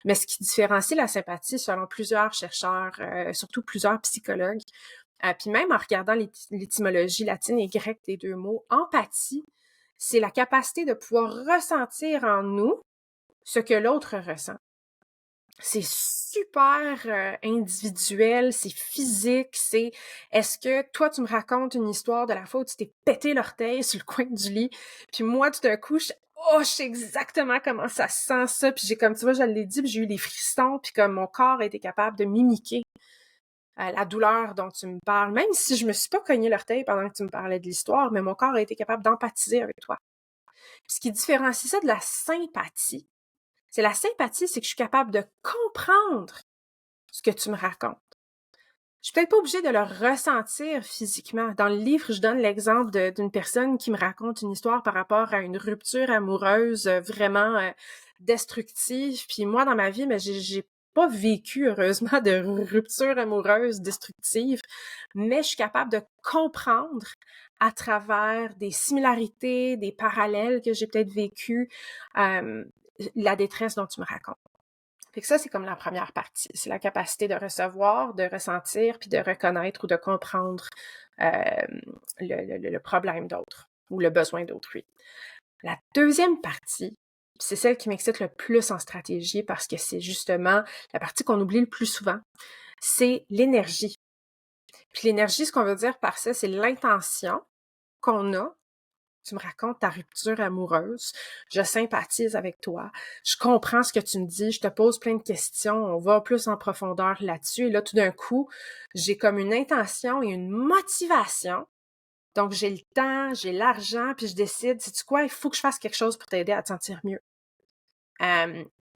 Mais ce qui différencie la sympathie, selon plusieurs chercheurs, surtout plusieurs psychologues, puis même en regardant l'étymologie latine et grecque des deux mots, empathie, c'est la capacité de pouvoir ressentir en nous ce que l'autre ressent. C'est super individuel, c'est physique, c'est est-ce que toi tu me racontes une histoire de la fois où tu t'es pété l'orteil sur le coin du lit, puis moi tout d'un coup je sais exactement comment ça sent ça, puis j'ai comme tu vois je l'ai dit, puis j'ai eu des frissons, puis comme mon corps a été capable de mimiquer la douleur dont tu me parles, même si je me suis pas cogné l'orteil pendant que tu me parlais de l'histoire, mais mon corps a été capable d'empathiser avec toi. Puis ce qui différencie ça de la sympathie, c'est que je suis capable de comprendre ce que tu me racontes. Je suis peut-être pas obligée de le ressentir physiquement. Dans le livre, je donne l'exemple d'une personne qui me raconte une histoire par rapport à une rupture amoureuse vraiment destructive. Puis moi, dans ma vie, mais j'ai pas vécu, heureusement, de rupture amoureuse destructive, mais je suis capable de comprendre à travers des similarités, des parallèles que j'ai peut-être vécu, la détresse dont tu me racontes. Fait que ça, c'est comme la première partie. C'est la capacité de recevoir, de ressentir, puis de reconnaître ou de comprendre le problème d'autre ou le besoin d'autrui. La deuxième partie, c'est celle qui m'excite le plus en stratégie parce que c'est justement la partie qu'on oublie le plus souvent, c'est l'énergie. Puis l'énergie, ce qu'on veut dire par ça, c'est l'intention qu'on a. Tu me racontes ta rupture amoureuse, je sympathise avec toi, je comprends ce que tu me dis, je te pose plein de questions, on va plus en profondeur là-dessus. Et là, tout d'un coup, j'ai comme une intention et une motivation. Donc, j'ai le temps, j'ai l'argent, puis je décide, sais-tu quoi, il faut que je fasse quelque chose pour t'aider à te sentir mieux.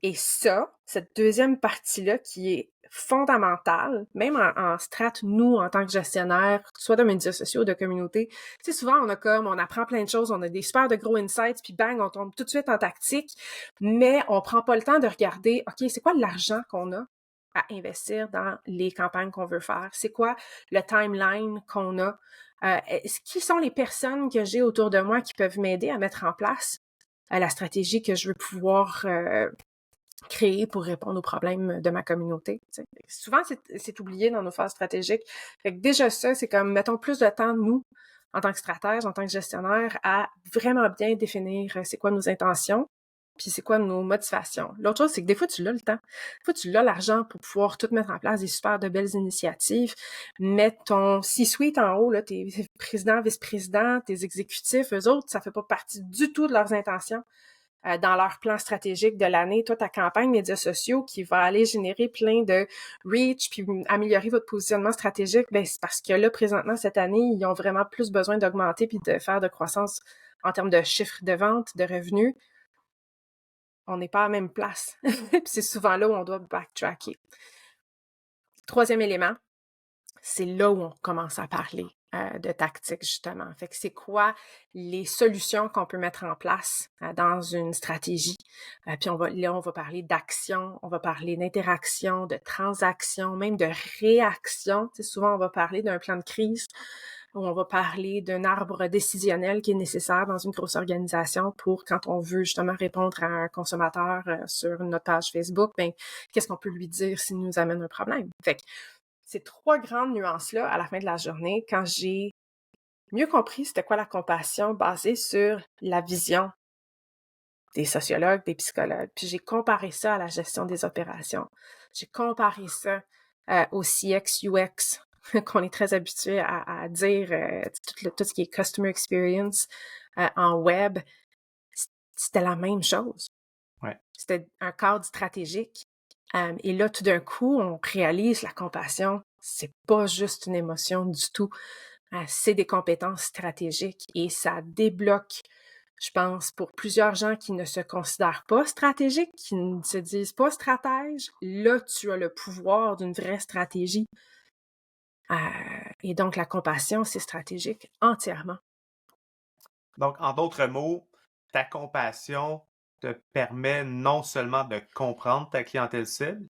Et ça, cette deuxième partie-là qui est fondamentale, même en strat, nous, en tant que gestionnaires, soit de médias sociaux ou de communauté, tu sais, souvent, on apprend plein de choses, on a des super de gros insights, puis bang, on tombe tout de suite en tactique, mais on prend pas le temps de regarder, OK, c'est quoi l'argent qu'on a à investir dans les campagnes qu'on veut faire? C'est quoi le timeline qu'on a? Qui sont les personnes que j'ai autour de moi qui peuvent m'aider à mettre en place la stratégie que je veux pouvoir créer pour répondre aux problèmes de ma communauté. T'sais. Souvent, c'est oublié dans nos phases stratégiques. Fait que déjà ça, c'est comme, mettons plus de temps, nous, en tant que stratège, en tant que gestionnaire, à vraiment bien définir c'est quoi nos intentions, puis c'est quoi nos motivations. L'autre chose, c'est que des fois, tu l'as le temps. Des fois, tu l'as l'argent pour pouvoir tout mettre en place, des super de belles initiatives. Mettre ton C-suite en haut, là, tes présidents, vice-présidents, tes exécutifs, eux autres, ça fait pas partie du tout de leurs intentions dans leur plan stratégique de l'année. Toi, ta campagne médias sociaux qui va aller générer plein de reach puis améliorer votre positionnement stratégique, ben c'est parce que là, présentement, cette année, ils ont vraiment plus besoin d'augmenter puis de faire de croissance en termes de chiffres de vente, de revenus. On n'est pas à la même place. Puis c'est souvent là où on doit backtracker. Troisième élément, c'est là où on commence à parler de tactique, justement. Fait que c'est quoi les solutions qu'on peut mettre en place dans une stratégie? Puis on va parler d'action, on va parler d'interaction, de transaction, même de réaction. Tu sais, souvent, on va parler d'un plan de crise où on va parler d'un arbre décisionnel qui est nécessaire dans une grosse organisation pour quand on veut justement répondre à un consommateur sur notre page Facebook, ben qu'est-ce qu'on peut lui dire s'il nous amène un problème? Fait que ces trois grandes nuances-là, à la fin de la journée, quand j'ai mieux compris c'était quoi la compassion basée sur la vision des sociologues, des psychologues, puis j'ai comparé ça à la gestion des opérations. J'ai comparé ça au CX, UX, qu'on est très habitué à dire, tout ce qui est Customer Experience en web. C'était la même chose. Ouais. C'était un cadre stratégique. Et là, tout d'un coup, on réalise la compassion. C'est pas juste une émotion du tout. C'est des compétences stratégiques et ça débloque Je pense pour plusieurs gens qui ne se considèrent pas stratégiques, qui ne se disent pas stratèges, là, tu as le pouvoir d'une vraie stratégie. Et donc, la compassion, c'est stratégique entièrement. Donc, en d'autres mots, ta compassion te permet non seulement de comprendre ta clientèle cible,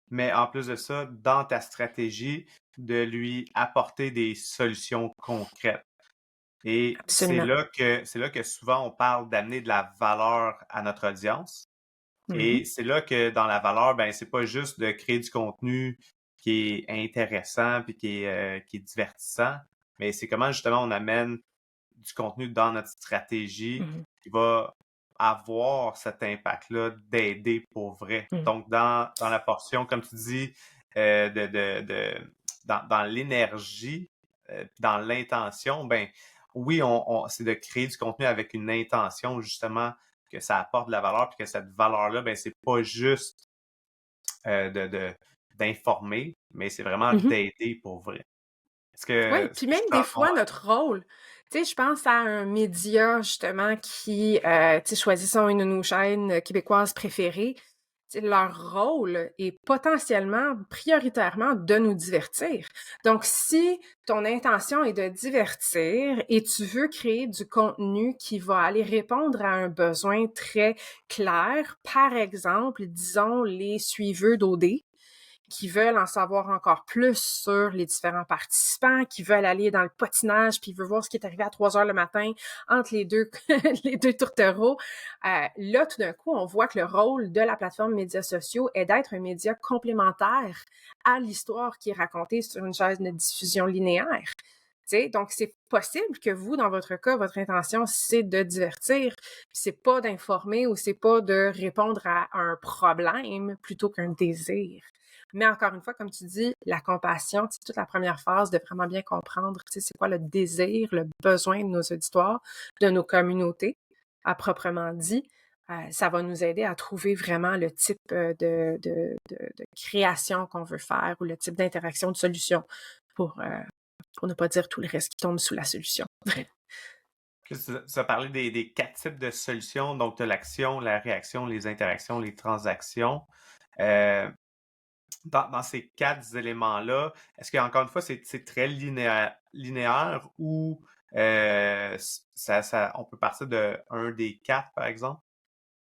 mais en plus de ça, dans ta stratégie, de lui apporter des solutions concrètes. Et Absolument. c'est là que souvent on parle d'amener de la valeur à notre audience. Mhm. Et c'est là que dans la valeur, ben c'est pas juste de créer du contenu qui est intéressant puis qui est divertissant, mais c'est comment justement on amène du contenu dans notre stratégie Mhm. qui va avoir cet impact-là d'aider pour vrai. Mhm. Donc, dans la portion, comme tu dis, dans l'énergie, dans l'intention, ben oui, c'est de créer du contenu avec une intention, justement, que ça apporte de la valeur, puis que cette valeur-là, ben c'est pas juste d'informer, mais c'est vraiment Mhm. d'aider pour vrai. Oui, Est-ce puis que je même des comprends? fois, notre rôle, tu sais, je pense à un média, justement, qui, tu sais, choisissons une de nos chaînes québécoises préférées. Tu sais, leur rôle est potentiellement, prioritairement, de nous divertir. Donc, si ton intention est de divertir et tu veux créer du contenu qui va aller répondre à un besoin très clair, par exemple, disons les suiveux d'OD, qui veulent en savoir encore plus sur les différents participants, qui veulent aller dans le potinage, puis veulent voir ce qui est arrivé à 3 heures le matin entre les deux, les deux tourtereaux. Là, tout d'un coup, on voit que le rôle de la plateforme médias sociaux est d'être un média complémentaire à l'histoire qui est racontée sur une chaîne de diffusion linéaire. T'sais, donc, c'est possible que vous, dans votre cas, votre intention, c'est de divertir, c'est pas d'informer ou c'est pas de répondre à un problème plutôt qu'un désir. Mais encore une fois, comme tu dis, la compassion, c'est toute la première phase de vraiment bien comprendre, c'est quoi le désir, le besoin de nos auditoires, de nos communautés, à proprement dit. Ça va nous aider à trouver vraiment le type de création qu'on veut faire ou le type d'interaction, de solution pour ne pas dire tout le reste qui tombe sous la solution. Puis tu as parlé des quatre types de solutions, donc tu as l'action, la réaction, les interactions, les transactions. Euh, dans ces quatre éléments-là, est-ce qu'encore une fois, c'est très linéaire ou on peut partir de un des quatre, par exemple?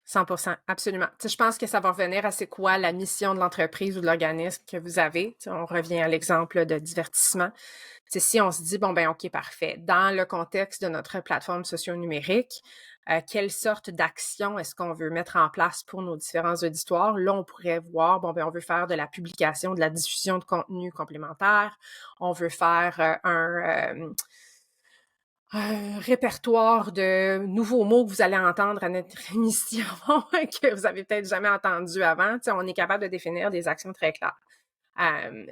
100%, absolument. Tu sais, je pense que ça va revenir à c'est quoi la mission de l'entreprise ou de l'organisme que vous avez. Tu sais, on revient à l'exemple de divertissement. Tu sais, si on se dit, bon, ben OK, parfait. Dans le contexte de notre plateforme socio-numérique, quelle sorte d'action est-ce qu'on veut mettre en place pour nos différents auditoires? Là, on pourrait voir, bon, ben on veut faire de la publication, de la diffusion de contenu complémentaire. On veut faire un répertoire de nouveaux mots que vous allez entendre à notre émission que vous avez peut-être jamais entendu avant. Tu sais, on est capable de définir des actions très claires. Euh,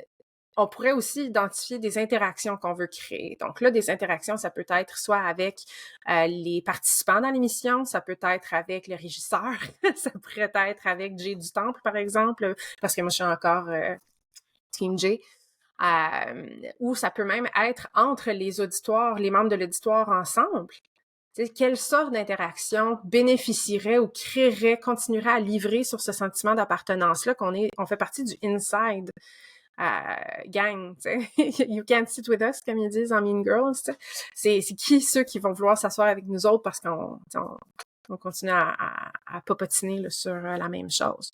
on pourrait aussi identifier des interactions qu'on veut créer. Donc là, des interactions, ça peut être soit avec les participants dans l'émission, ça peut être avec le régisseur, ça pourrait être avec Jay du Temple, par exemple, parce que moi, je suis encore Team Jay. Ou ça peut même être entre les auditoires, les membres de l'auditoire ensemble. T'sais, quelle sorte d'interaction bénéficierait ou créerait, continuerait à livrer sur ce sentiment d'appartenance-là on fait partie du inside gang, you can't sit with us, comme ils disent en Mean Girls, c'est qui ceux qui vont vouloir s'asseoir avec nous autres parce qu'on continue à popotiner là, sur la même chose.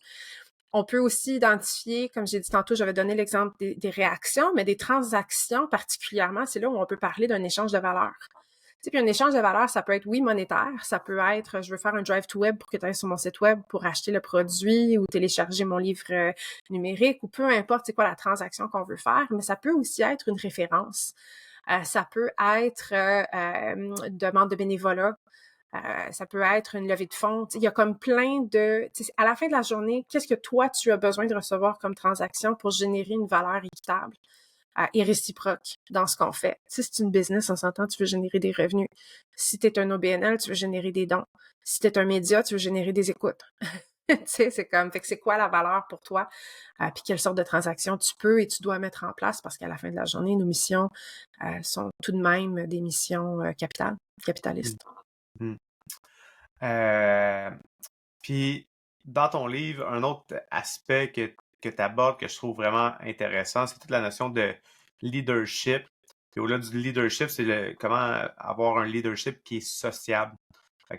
On peut aussi identifier, comme j'ai dit tantôt, j'avais donné l'exemple des réactions, mais des transactions particulièrement, c'est là où on peut parler d'un échange de valeurs. Puis un échange de valeurs, ça peut être, oui, monétaire, ça peut être, je veux faire un drive to web pour que tu ailles sur mon site web pour acheter le produit ou télécharger mon livre numérique ou peu importe c'est quoi la transaction qu'on veut faire, mais ça peut aussi être une référence. Ça peut être une demande de bénévolat. Ça peut être une levée de fonds. Il y a comme plein de... À la fin de la journée, qu'est-ce que toi, tu as besoin de recevoir comme transaction pour générer une valeur équitable et réciproque dans ce qu'on fait? Si c'est une business, on s'entend, tu veux générer des revenus. Si tu es un OBNL, tu veux générer des dons. Si tu es un média, tu veux générer des écoutes. C'est comme... Fait que c'est quoi la valeur pour toi? Puis quelle sorte de transaction tu peux et tu dois mettre en place parce qu'à la fin de la journée, nos missions sont tout de même des missions capitalistes. Mm. Euh, Puis, dans ton livre, un autre aspect que tu abordes que je trouve vraiment intéressant, c'est toute la notion de leadership. Puis au-delà du leadership, c'est comment avoir un leadership qui est sociable.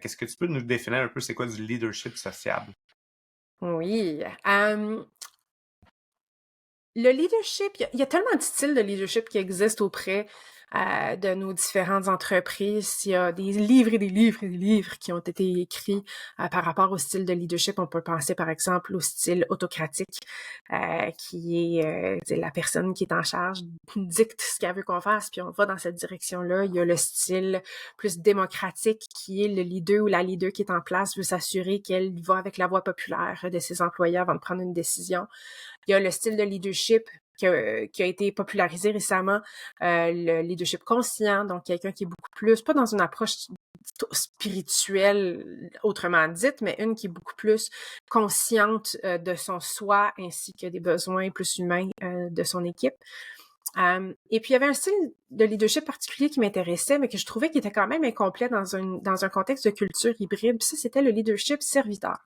Qu'est-ce que tu peux nous définir un peu, c'est quoi du leadership sociable? Oui. Le leadership, il y a tellement de styles de leadership qui existent auprès de nos différentes entreprises. Il y a des livres et des livres et des livres qui ont été écrits par rapport au style de leadership. On peut penser par exemple au style autocratique, qui est la personne qui est en charge dicte ce qu'elle veut qu'on fasse, puis on va dans cette direction-là. Il y a le style plus démocratique, qui est le leader ou la leader qui est en place veut s'assurer qu'elle va avec la voix populaire de ses employés avant de prendre une décision. Il y a le style de leadership qui a été popularisé récemment, le leadership conscient, donc quelqu'un qui est beaucoup plus, pas dans une approche spirituelle autrement dite, mais une qui est beaucoup plus consciente de son soi ainsi que des besoins plus humains de son équipe. Et puis, il y avait un style de leadership particulier qui m'intéressait, mais que je trouvais qu'il était quand même incomplet dans un contexte de culture hybride. Puis ça, c'était le leadership serviteur.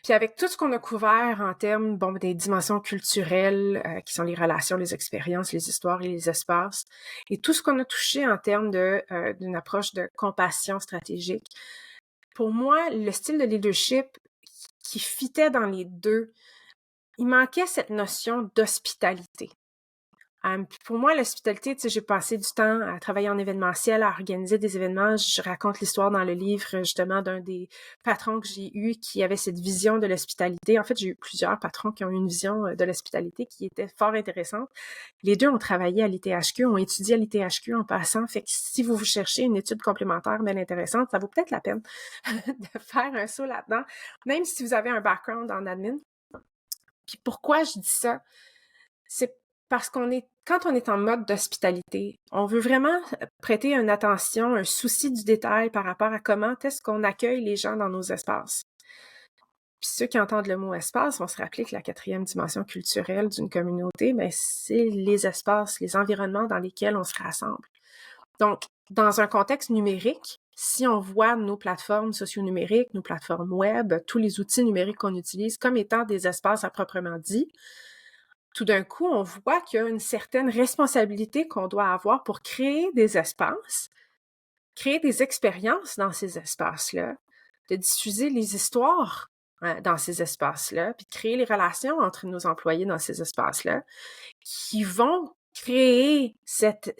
Puis avec tout ce qu'on a couvert en termes des dimensions culturelles, qui sont les relations, les expériences, les histoires et les espaces, et tout ce qu'on a touché en termes d'une approche de compassion stratégique, pour moi, le style de leadership qui fitait dans les deux, il manquait cette notion d'hospitalité. Puis pour moi, l'hospitalité, j'ai passé du temps à travailler en événementiel, à organiser des événements. Je raconte l'histoire dans le livre, justement, d'un des patrons que j'ai eu qui avait cette vision de l'hospitalité. En fait, j'ai eu plusieurs patrons qui ont eu une vision de l'hospitalité qui était fort intéressante. Les deux ont travaillé à l'ITHQ, ont étudié à l'ITHQ en passant. Fait que si vous cherchez une étude complémentaire bien intéressante, ça vaut peut-être la peine de faire un saut là-dedans, même si vous avez un background en admin. Puis pourquoi je dis ça? C'est parce quand on est en mode d'hospitalité, on veut vraiment prêter une attention, un souci du détail par rapport à comment est-ce qu'on accueille les gens dans nos espaces. Puis ceux qui entendent le mot espace vont se rappeler que la quatrième dimension culturelle d'une communauté, c'est les espaces, les environnements dans lesquels on se rassemble. Donc, dans un contexte numérique, si on voit nos plateformes socio-numériques, nos plateformes web, tous les outils numériques qu'on utilise comme étant des espaces à proprement dit, tout d'un coup, on voit qu'il y a une certaine responsabilité qu'on doit avoir pour créer des espaces, créer des expériences dans ces espaces-là, de diffuser les histoires dans ces espaces-là, puis de créer les relations entre nos employés dans ces espaces-là, qui vont créer cette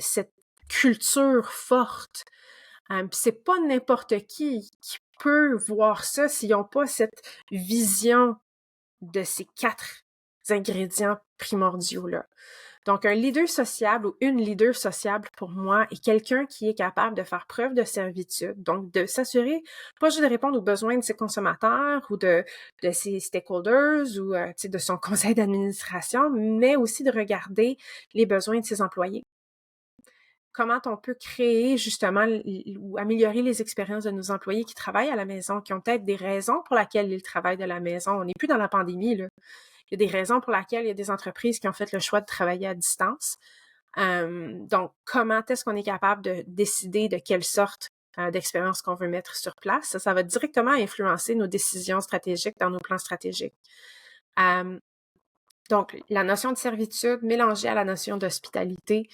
culture forte. Puis c'est pas n'importe qui peut voir ça s'ils n'ont pas cette vision de ces 4 ingrédients primordiaux-là. Donc, un leader sociable ou une leader sociable, pour moi, est quelqu'un qui est capable de faire preuve de servitude, donc de s'assurer, pas juste de répondre aux besoins de ses consommateurs ou de ses stakeholders ou de son conseil d'administration, mais aussi de regarder les besoins de ses employés. Comment on peut créer justement ou améliorer les expériences de nos employés qui travaillent à la maison, qui ont peut-être des raisons pour lesquelles ils travaillent de la maison. On n'est plus dans la pandémie, là. Il y a des raisons pour lesquelles il y a des entreprises qui ont fait le choix de travailler à distance. Donc, comment est-ce qu'on est capable de décider de quelle sorte d'expérience qu'on veut mettre sur place? Ça va directement influencer nos décisions stratégiques dans nos plans stratégiques. Donc, la notion de servitude mélangée à la notion d'hospitalité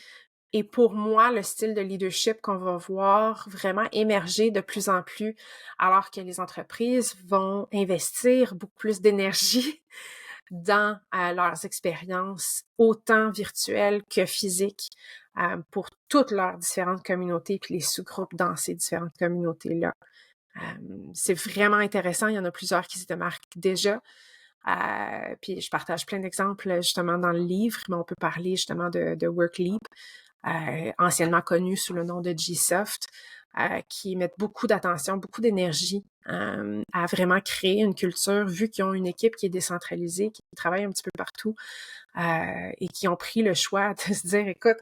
est pour moi le style de leadership qu'on va voir vraiment émerger de plus en plus alors que les entreprises vont investir beaucoup plus d'énergie dans leurs expériences, autant virtuelles que physiques, pour toutes leurs différentes communautés puis les sous-groupes dans ces différentes communautés-là. C'est vraiment intéressant. Il y en a plusieurs qui se démarquent déjà. Puis je partage plein d'exemples justement dans le livre, mais on peut parler justement de WorkLeap, anciennement connu sous le nom de Gsoft, qui mettent beaucoup d'attention, beaucoup d'énergie à vraiment créer une culture, vu qu'ils ont une équipe qui est décentralisée, qui travaille un petit peu partout et qui ont pris le choix de se dire, écoute,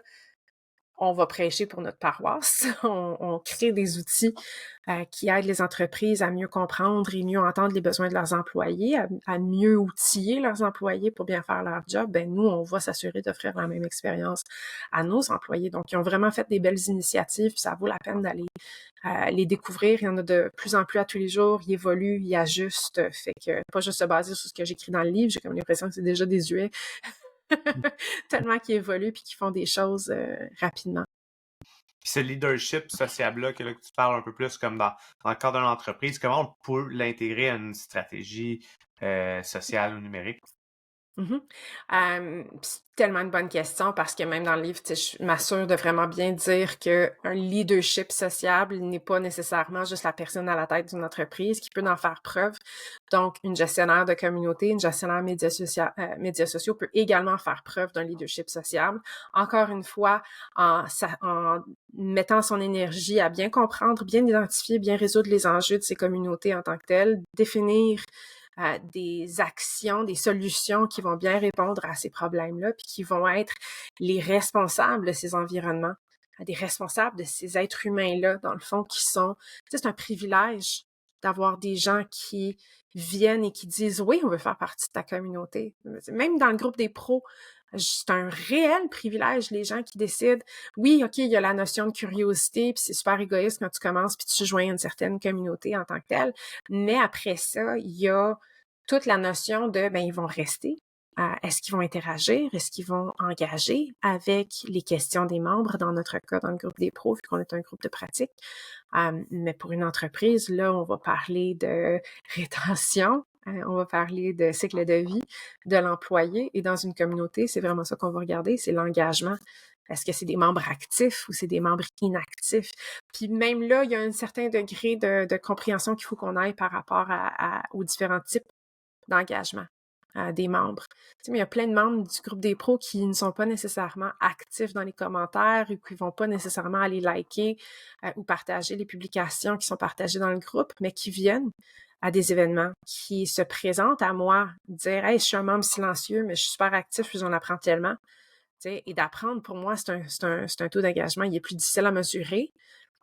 on va prêcher pour notre paroisse. On crée des outils qui aident les entreprises à mieux comprendre et mieux entendre les besoins de leurs employés, à mieux outiller leurs employés pour bien faire leur job. Ben nous, on va s'assurer d'offrir la même expérience à nos employés. Donc, ils ont vraiment fait des belles initiatives. Ça vaut la peine d'aller les découvrir. Il y en a de plus en plus à tous les jours. Ils évoluent, ils ajustent. Fait que pas juste se baser sur ce que j'écris dans le livre. J'ai comme l'impression que c'est déjà désuet. Tellement qu'ils évoluent puis qu'ils font des choses rapidement. Puis ce leadership sociable-là que tu parles un peu plus comme dans le cadre d'une entreprise, comment on peut l'intégrer à une stratégie sociale ou numérique? Mhm. C'est tellement une bonne question parce que même dans le livre, je m'assure de vraiment bien dire qu'un leadership sociable n'est pas nécessairement juste la personne à la tête d'une entreprise qui peut en faire preuve. Donc, une gestionnaire de communauté, une gestionnaire médias sociaux peut également faire preuve d'un leadership sociable. Encore une fois, en mettant son énergie à bien comprendre, bien identifier, bien résoudre les enjeux de ces communautés en tant que telles, définir des actions, des solutions qui vont bien répondre à ces problèmes-là, puis qui vont être les responsables de ces environnements, des responsables de ces êtres humains-là, dans le fond, qui sont... Tu sais, c'est un privilège d'avoir des gens qui viennent et qui disent « Oui, on veut faire partie de ta communauté. » Même dans le groupe des pros, c'est un réel privilège, les gens qui décident « Oui, OK, il y a la notion de curiosité, puis c'est super égoïste quand tu commences, puis tu joins une certaine communauté en tant que telle. » Mais après ça, il y a toute la notion de, ben, ils vont rester. Est-ce qu'ils vont interagir? Est-ce qu'ils vont engager avec les questions des membres, dans notre cas, dans le groupe des pros, vu qu'on est un groupe de pratique? Mais pour une entreprise, là, on va parler de rétention, on va parler de cycle de vie de l'employé. Et dans une communauté, c'est vraiment ça qu'on va regarder, c'est l'engagement. Est-ce que c'est des membres actifs ou c'est des membres inactifs? Puis même là, il y a un certain degré de compréhension qu'il faut qu'on aille par rapport aux différents types d'engagement des membres. Tu sais, mais il y a plein de membres du groupe des pros qui ne sont pas nécessairement actifs dans les commentaires ou qui ne vont pas nécessairement aller liker ou partager les publications qui sont partagées dans le groupe, mais qui viennent à des événements, qui se présentent à moi, dire « Hey, je suis un membre silencieux, mais je suis super actif puis j'en apprends tellement. » Tu sais, et d'apprendre, pour moi, c'est un taux d'engagement. Il est plus difficile à mesurer,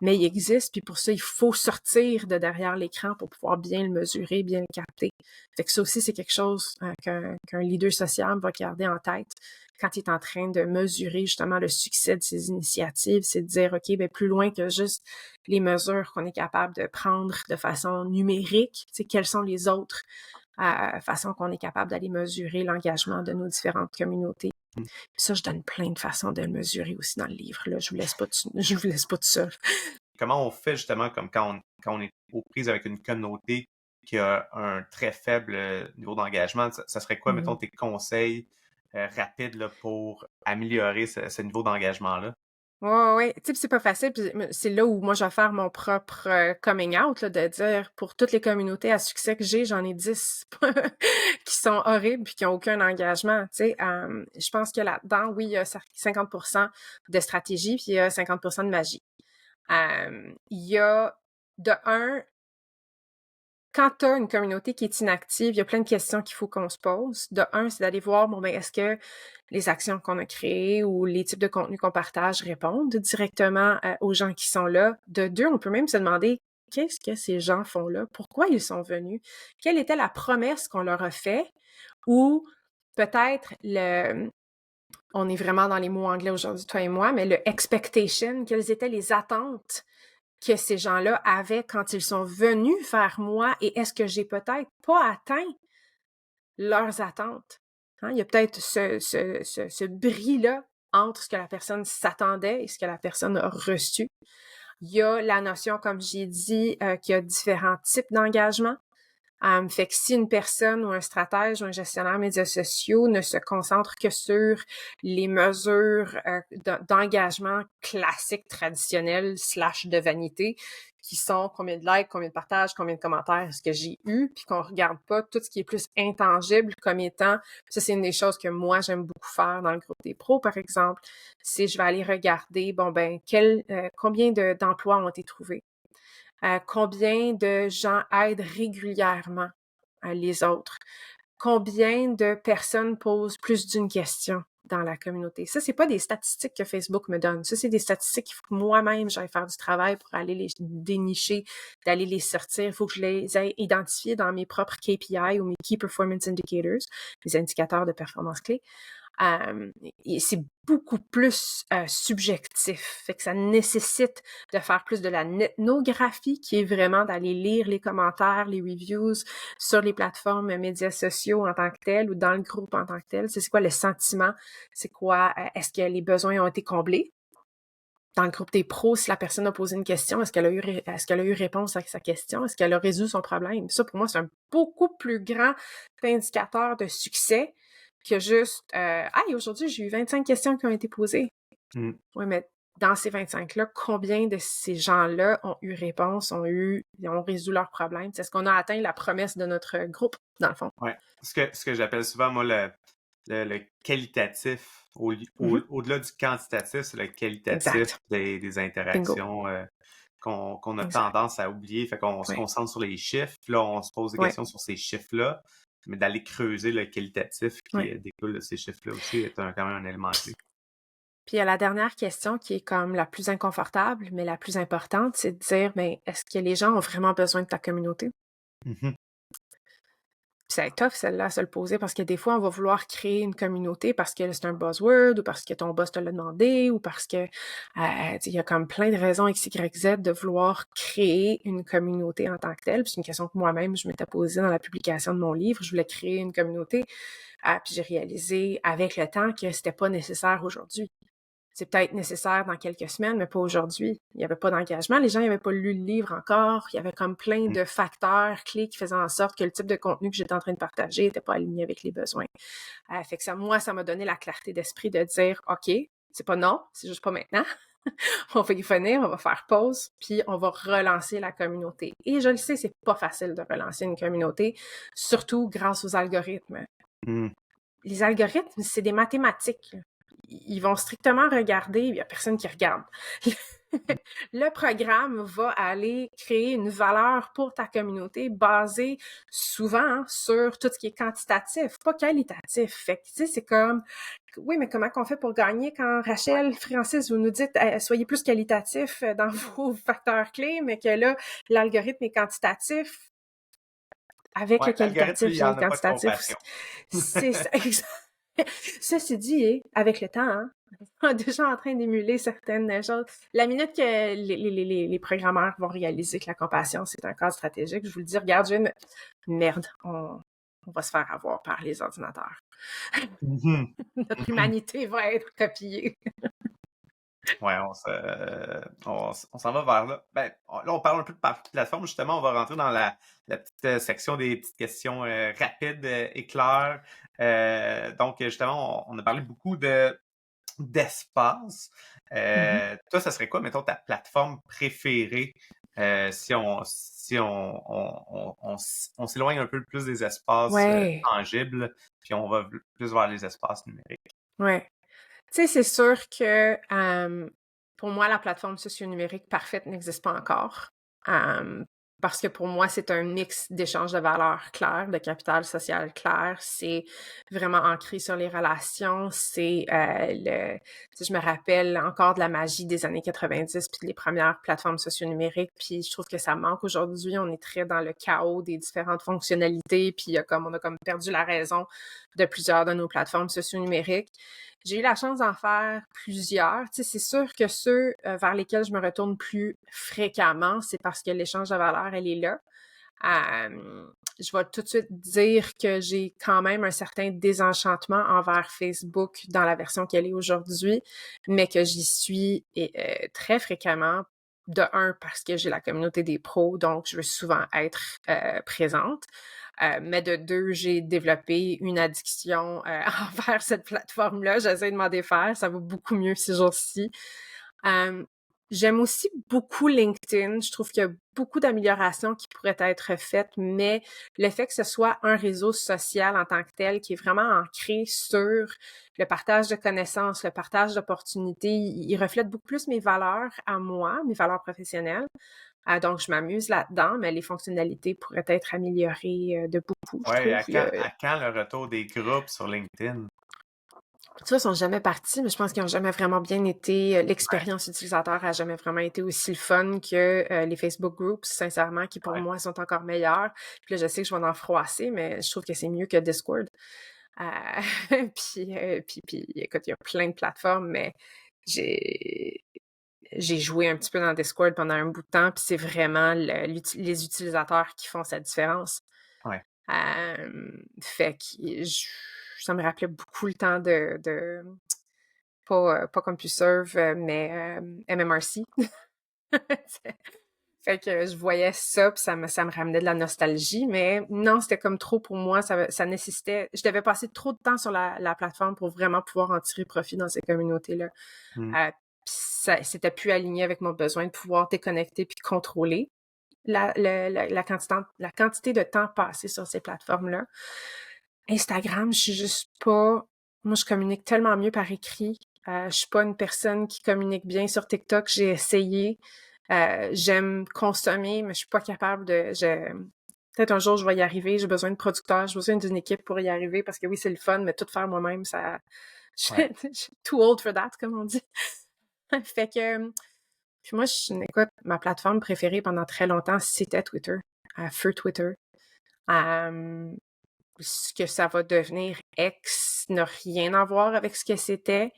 mais il existe, puis pour ça, il faut sortir de derrière l'écran pour pouvoir bien le mesurer, bien le capter. Fait que ça aussi, c'est quelque chose qu'un leader social va garder en tête quand il est en train de mesurer justement le succès de ses initiatives, c'est de dire, OK, ben plus loin que juste les mesures qu'on est capable de prendre de façon numérique, tu sais, quelles sont les autres façons qu'on est capable d'aller mesurer l'engagement de nos différentes communautés. Mm. Ça, je donne plein de façons de le mesurer aussi dans le livre. Là. Je vous laisse pas tout seul. Comment on fait justement comme quand on est aux prises avec une communauté qui a un très faible niveau d'engagement, ça serait quoi, mettons, tes conseils rapides là, pour améliorer ce niveau d'engagement-là? Ouais. Tu sais, c'est pas facile. Puis c'est là où moi, je vais faire mon propre coming out, là, de dire pour toutes les communautés à succès que j'ai, j'en ai 10 qui sont horribles puis qui ont aucun engagement. Tu sais, je pense que là-dedans, oui, il y a 50% de stratégie puis il y a 50% de magie. Il y a, de un, quand tu as une communauté qui est inactive, il y a plein de questions qu'il faut qu'on se pose. De un, c'est d'aller voir, bon, ben, est-ce que les actions qu'on a créées ou les types de contenus qu'on partage répondent directement aux gens qui sont là. De deux, on peut même se demander qu'est-ce que ces gens font là? Pourquoi ils sont venus? Quelle était la promesse qu'on leur a faite? Ou peut-être on est vraiment dans les mots anglais aujourd'hui, toi et moi, mais le expectation, quelles étaient les attentes que ces gens-là avaient quand ils sont venus vers moi et est-ce que j'ai peut-être pas atteint leurs attentes? Hein? Il y a peut-être ce bris-là entre ce que la personne s'attendait et ce que la personne a reçu. Il y a la notion, comme j'ai dit, qu'il y a différents types d'engagement. Fait que si une personne ou un stratège ou un gestionnaire médias sociaux ne se concentre que sur les mesures d'engagement classiques, traditionnelles, / de vanité, qui sont combien de likes, combien de partages, combien de commentaires est-ce que j'ai eu, puis qu'on regarde pas tout ce qui est plus intangible comme étant, ça c'est une des choses que moi j'aime beaucoup faire dans le groupe des pros par exemple, c'est je vais aller regarder, bon ben, combien d'emplois ont été trouvés, combien de gens aident régulièrement les autres, combien de personnes posent plus d'une question dans la communauté. Ça, c'est pas des statistiques que Facebook me donne. Ça, c'est des statistiques qu'il faut que moi-même j'aille faire du travail pour aller les dénicher, d'aller les sortir. Il faut que je les aie identifiés dans mes propres KPI ou mes Key Performance Indicators, les indicateurs de performance clés. Et c'est beaucoup plus subjectif. Fait que ça nécessite de faire plus de la ethnographie, qui est vraiment d'aller lire les commentaires, les reviews sur les plateformes médias sociaux en tant que tel ou dans le groupe en tant que tel. C'est quoi le sentiment? C'est quoi? Est-ce que les besoins ont été comblés? Dans le groupe des pros, si la personne a posé une question, est-ce qu'elle a eu réponse à sa question? Est-ce qu'elle a résolu son problème? Ça, pour moi, c'est un beaucoup plus grand indicateur de succès que juste hey, aujourd'hui, j'ai eu 25 questions qui ont été posées. Mm. Oui, mais dans ces 25-là, combien de ces gens-là ont eu réponse, ont résolu leurs problèmes? Est-ce qu'on a atteint la promesse de notre groupe, dans le fond? Oui. Ce que j'appelle souvent, moi, le qualitatif, au-delà du quantitatif, c'est le qualitatif Exact. des interactions qu'on a Exact. tendance à oublier. Fait qu'on se concentre sur les chiffres, puis là, on se pose des questions sur ces chiffres-là, mais d'aller creuser le qualitatif qui découle de ces chiffres-là aussi est quand même un élément clé. Puis il y a la dernière question qui est comme la plus inconfortable, mais la plus importante, c'est de dire, ben, est-ce que les gens ont vraiment besoin de ta communauté? Mhm. Puis c'est tough, celle-là, à se le poser, parce que des fois, on va vouloir créer une communauté parce que c'est un buzzword, ou parce que ton boss te l'a demandé, ou parce que il y a comme plein de raisons X, Y, Z de vouloir créer une communauté en tant que telle. Puis c'est une question que moi-même, je m'étais posée dans la publication de mon livre. Je voulais créer une communauté, puis j'ai réalisé avec le temps que c'était pas nécessaire aujourd'hui. C'est peut-être nécessaire dans quelques semaines, mais pas aujourd'hui. Il n'y avait pas d'engagement. Les gens n'avaient pas lu le livre encore. Il y avait comme plein de facteurs clés qui faisaient en sorte que le type de contenu que j'étais en train de partager n'était pas aligné avec les besoins. Fait que ça m'a donné la clarté d'esprit de dire, OK, c'est pas non, c'est juste pas maintenant. On va y finir, on va faire pause, puis on va relancer la communauté. Et je le sais, c'est pas facile de relancer une communauté, surtout grâce aux algorithmes. Mm. Les algorithmes, c'est des mathématiques. Ils vont strictement regarder, il n'y a personne qui regarde. Le programme va aller créer une valeur pour ta communauté basée souvent sur tout ce qui est quantitatif, pas qualitatif. Fait que, tu sais, c'est comme, oui, mais comment qu'on fait pour gagner quand Rachel, Francis, vous nous dites, soyez plus qualitatif dans vos facteurs clés, mais que là, l'algorithme est quantitatif avec le L'algorithme, qualitatif, il n'y en a pas de quantitatif. compassion. C'est ça. Ceci dit, avec le temps, hein, on est déjà en train d'émuler certaines choses. La minute que les programmeurs vont réaliser que la compassion, c'est un cadre stratégique, je vous le dis, regarde, merde, on va se faire avoir par les ordinateurs. Mhm. Notre humanité va être copiée. Ouais, on s'en va vers là. Ben, là, on parle un peu de plateforme. Justement, on va rentrer dans la petite section des petites questions rapides et claires. Donc, justement, on a parlé beaucoup d'espace. Toi, ça serait quoi, mettons, ta plateforme préférée si on s'éloigne un peu plus des espaces tangibles, puis on va plus vers les espaces numériques? Ouais. Tu sais, c'est sûr que pour moi, la plateforme socio-numérique parfaite n'existe pas encore. Parce que pour moi, c'est un mix d'échanges de valeurs clairs, de capital social clair. C'est vraiment ancré sur les relations. C'est je me rappelle encore de la magie des années 90 puis les premières plateformes socio-numériques. Puis je trouve que ça manque aujourd'hui. On est très dans le chaos des différentes fonctionnalités. Puis on a comme perdu la raison de plusieurs de nos plateformes socio-numériques. J'ai eu la chance d'en faire plusieurs. Tu sais, c'est sûr que ceux vers lesquels je me retourne plus fréquemment, c'est parce que l'échange de valeurs, elle est là. Je vais tout de suite dire que j'ai quand même un certain désenchantement envers Facebook dans la version qu'elle est aujourd'hui, mais que j'y suis très fréquemment. De un, parce que j'ai la communauté des pros, donc je veux souvent être présente. Mais de deux, j'ai développé une addiction envers cette plateforme-là. J'essaie de m'en défaire. Ça va beaucoup mieux ces jours-ci. J'aime aussi beaucoup LinkedIn. Je trouve qu'il y a beaucoup d'améliorations qui pourraient être faites, mais le fait que ce soit un réseau social en tant que tel qui est vraiment ancré sur le partage de connaissances, le partage d'opportunités, il reflète beaucoup plus mes valeurs à moi, mes valeurs professionnelles. Donc, je m'amuse là-dedans, mais les fonctionnalités pourraient être améliorées de beaucoup, je Ouais, trouve. à quand le retour des groupes sur LinkedIn? Tu vois, ils sont jamais partis, mais je pense qu'ils ont jamais vraiment bien été, l'expérience utilisateur a jamais vraiment été aussi le fun que les Facebook Groups, sincèrement, qui pour Ouais, moi sont encore meilleurs. Puis là, je sais que je vais en froisser, mais je trouve que c'est mieux que Discord. Puis, écoute, il y a plein de plateformes, mais j'ai j'ai joué un petit peu dans Discord pendant un bout de temps, puis c'est vraiment les utilisateurs qui font cette différence. ouais, Fait que ça me rappelait beaucoup le temps de pas CompuServe, mais MMRC. Fait que je voyais ça, puis ça me ramenait de la nostalgie, mais non, c'était comme trop pour moi, ça nécessitait je devais passer trop de temps sur la plateforme pour vraiment pouvoir en tirer profit dans ces communautés-là. mmh, Puis c'était plus aligné avec mon besoin de pouvoir déconnecter puis contrôler la quantité de temps passé sur ces plateformes-là. Instagram, je suis juste pas moi, je communique tellement mieux par écrit. Je suis pas une personne qui communique bien sur TikTok. J'ai essayé. J'aime consommer, mais je suis pas capable peut-être un jour, je vais y arriver. J'ai besoin de producteurs, j'ai besoin d'une équipe pour y arriver parce que oui, c'est le fun, mais tout faire moi-même, ça... ouais, Je suis too old for that, comme on dit. Fait que... Puis moi, écoute, ma plateforme préférée pendant très longtemps, c'était Twitter. Feu Twitter. Euh, Ce que ça va devenir X n'a rien à voir avec ce que c'était.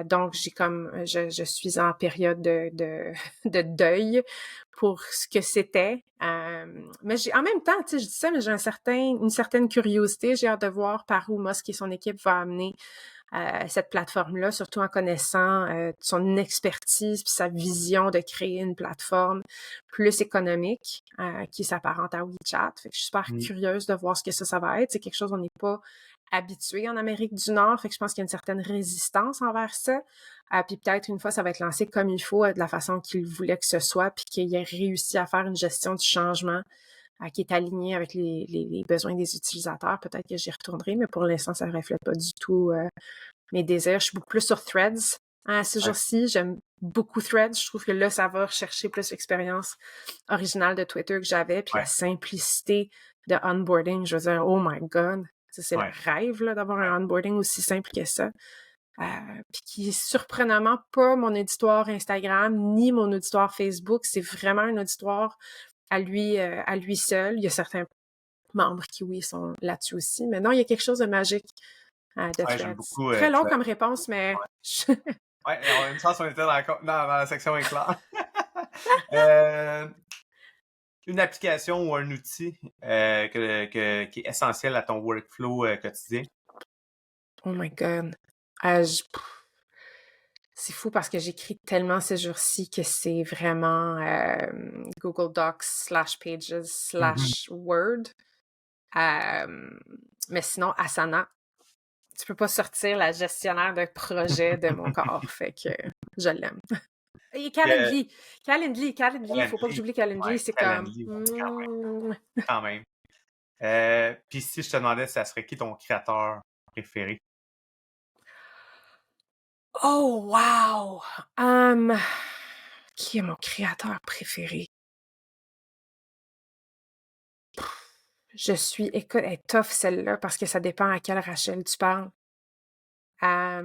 Donc, je suis en période de deuil pour ce que c'était. Mais en même temps, tu sais, je dis ça, mais j'ai une certaine curiosité. J'ai hâte de voir par où Musk et son équipe vont amener cette plateforme-là, surtout en connaissant son expertise puis sa vision de créer une plateforme plus économique qui s'apparente à WeChat. Fait que je suis super mmh, curieuse de voir ce que ça va être. C'est quelque chose qu'on n'est pas habitué en Amérique du Nord. Fait que je pense qu'il y a une certaine résistance envers ça. Puis peut-être une fois, ça va être lancé comme il faut, de la façon qu'il voulait que ce soit, puis qu'il ait réussi à faire une gestion du changement qui est alignée avec les besoins des utilisateurs. Peut-être que j'y retournerai, mais pour l'instant, ça ne reflète pas du tout mes désirs. Je suis beaucoup plus sur Threads ces ouais, jours-ci. J'aime beaucoup Threads. Je trouve que là, ça va rechercher plus l'expérience originale de Twitter que j'avais, puis la ouais, simplicité de onboarding. Je veux dire, oh my God, ça, c'est le ouais, rêve là, d'avoir ouais, un onboarding aussi simple que ça. Puis qui est surprenamment pas mon auditoire Instagram ni mon auditoire Facebook. C'est vraiment un auditoire à lui seul. Il y a certains membres qui, oui, sont là-dessus aussi. Mais non, il y a quelque chose de magique de ouais, j'aime Threads. beaucoup, Très long Threads. comme réponse, mais Ouais, on a une chance, on était dans la section éclair. Euh, une application ou un outil qui est essentiel à ton workflow quotidien. oh my God. C'est fou parce que j'écris tellement ces jours-ci que c'est vraiment Google Docs /Pages Mhm. /Word. Euh, mais sinon, Asana, tu peux pas sortir la gestionnaire de projet de mon corps. Fait que je l'aime. Et Que- Calendly, faut pas que Calendly, j'oublie Calendly, ouais, c'est comme... Calendly, ouais, quand même. Puis si je te demandais, ça serait qui ton créateur préféré? Oh, wow! Um, qui est mon créateur préféré? Écoute, elle est tough celle-là parce que ça dépend à quelle Rachel tu parles.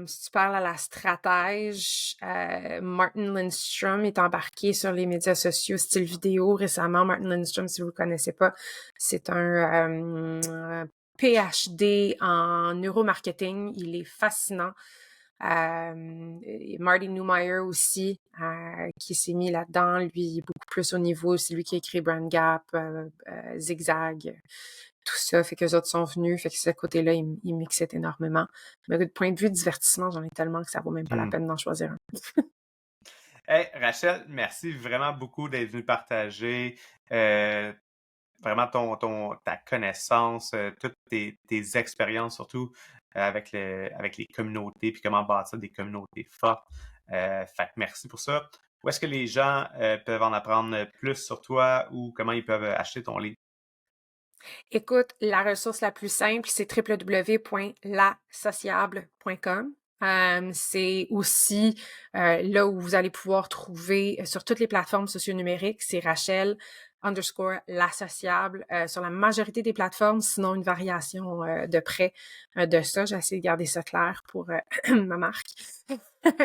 Si tu parles à la stratège, Martin Lindstrom est embarqué sur les médias sociaux style vidéo récemment. Martin Lindstrom, si vous ne le connaissez pas, c'est un PhD en neuromarketing. Il est fascinant. Marty Neumeyer aussi, qui s'est mis là-dedans, lui, beaucoup plus au niveau, c'est lui qui a écrit Brand Gap, Zigzag, tout ça, fait que les autres sont venus, fait que ce côté-là, il mixait énormément. Mais du point de vue divertissement, j'en ai tellement que ça vaut même pas la Hmm. peine d'en choisir un. Hey, Rachel, merci vraiment beaucoup d'être venue partager euh, vraiment ta connaissance, toutes tes expériences, surtout avec les communautés, puis comment bâtir des communautés fortes. Fait que merci pour ça. Où est-ce que les gens peuvent en apprendre plus sur toi ou comment ils peuvent acheter ton livre? Écoute, la ressource la plus simple, c'est www.lasociable.com. C'est aussi là où vous allez pouvoir trouver sur toutes les plateformes socio-numériques, c'est Rachel _l'associable sur la majorité des plateformes, sinon une variation de près de ça. J'ai essayé de garder ça clair pour ma marque.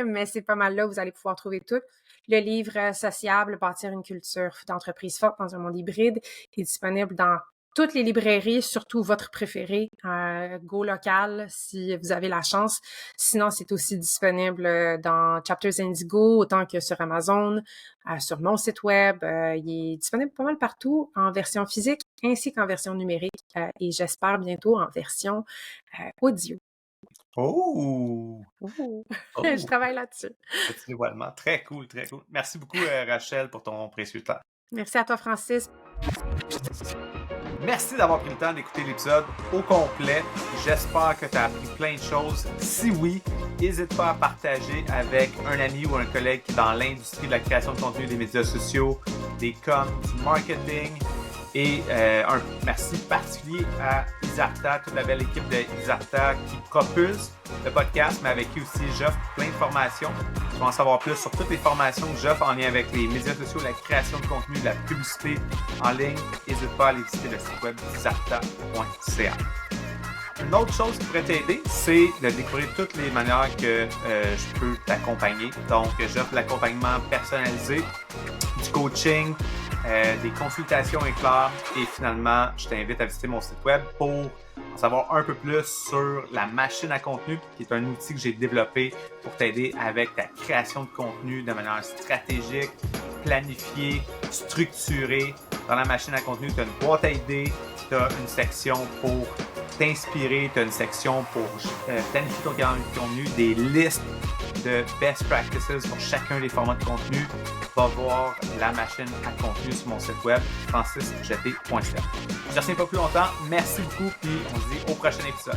Mais c'est pas mal là, vous allez pouvoir trouver tout. Le livre Sociable, bâtir une culture d'entreprise forte dans un monde hybride est disponible dans toutes les librairies, surtout votre préféré, Go Local, si vous avez la chance. Sinon, c'est aussi disponible dans Chapters Indigo, autant que sur Amazon, sur mon site web. Il est disponible pas mal partout, en version physique ainsi qu'en version numérique, et j'espère bientôt en version audio. Oh! Ouh. Je Oh! travaille là-dessus. Petit dévoilement. Très cool, très cool. Merci beaucoup, Rachel, pour ton précieux temps. Merci à toi, Francis. Merci d'avoir pris le temps d'écouter l'épisode au complet. J'espère que tu as appris plein de choses. Si oui, n'hésite pas à partager avec un ami ou un collègue qui est dans l'industrie de la création de contenu, des médias sociaux, des coms, du marketing. Et un merci particulier à Isarta, toute la belle équipe de Isarta qui propulse le podcast, mais avec qui aussi j'offre plein de formations. Tu vas en savoir plus sur toutes les formations que j'offre en lien avec les médias sociaux, la création de contenu, la publicité en ligne. N'hésite pas à aller visiter le site web isarta.ca. Une autre chose qui pourrait t'aider, c'est de découvrir toutes les manières que je peux t'accompagner. Donc, j'offre de l'accompagnement personnalisé, du coaching, des consultations éclairs et finalement, je t'invite à visiter mon site web pour en savoir un peu plus sur la machine à contenu, qui est un outil que j'ai développé pour t'aider avec ta création de contenu de manière stratégique, planifiée, structurée. Dans la machine à contenu, tu as une boîte à idées, tu as une section pour t'inspirer, tu as une section pour planifier ton calendrier de contenu, des listes de best practices pour chacun des formats de contenu. Va voir la machine à contenu sur mon site web francisjeté.ca. Je ne retiens pas plus longtemps. Merci beaucoup, puis on se dit au prochain épisode.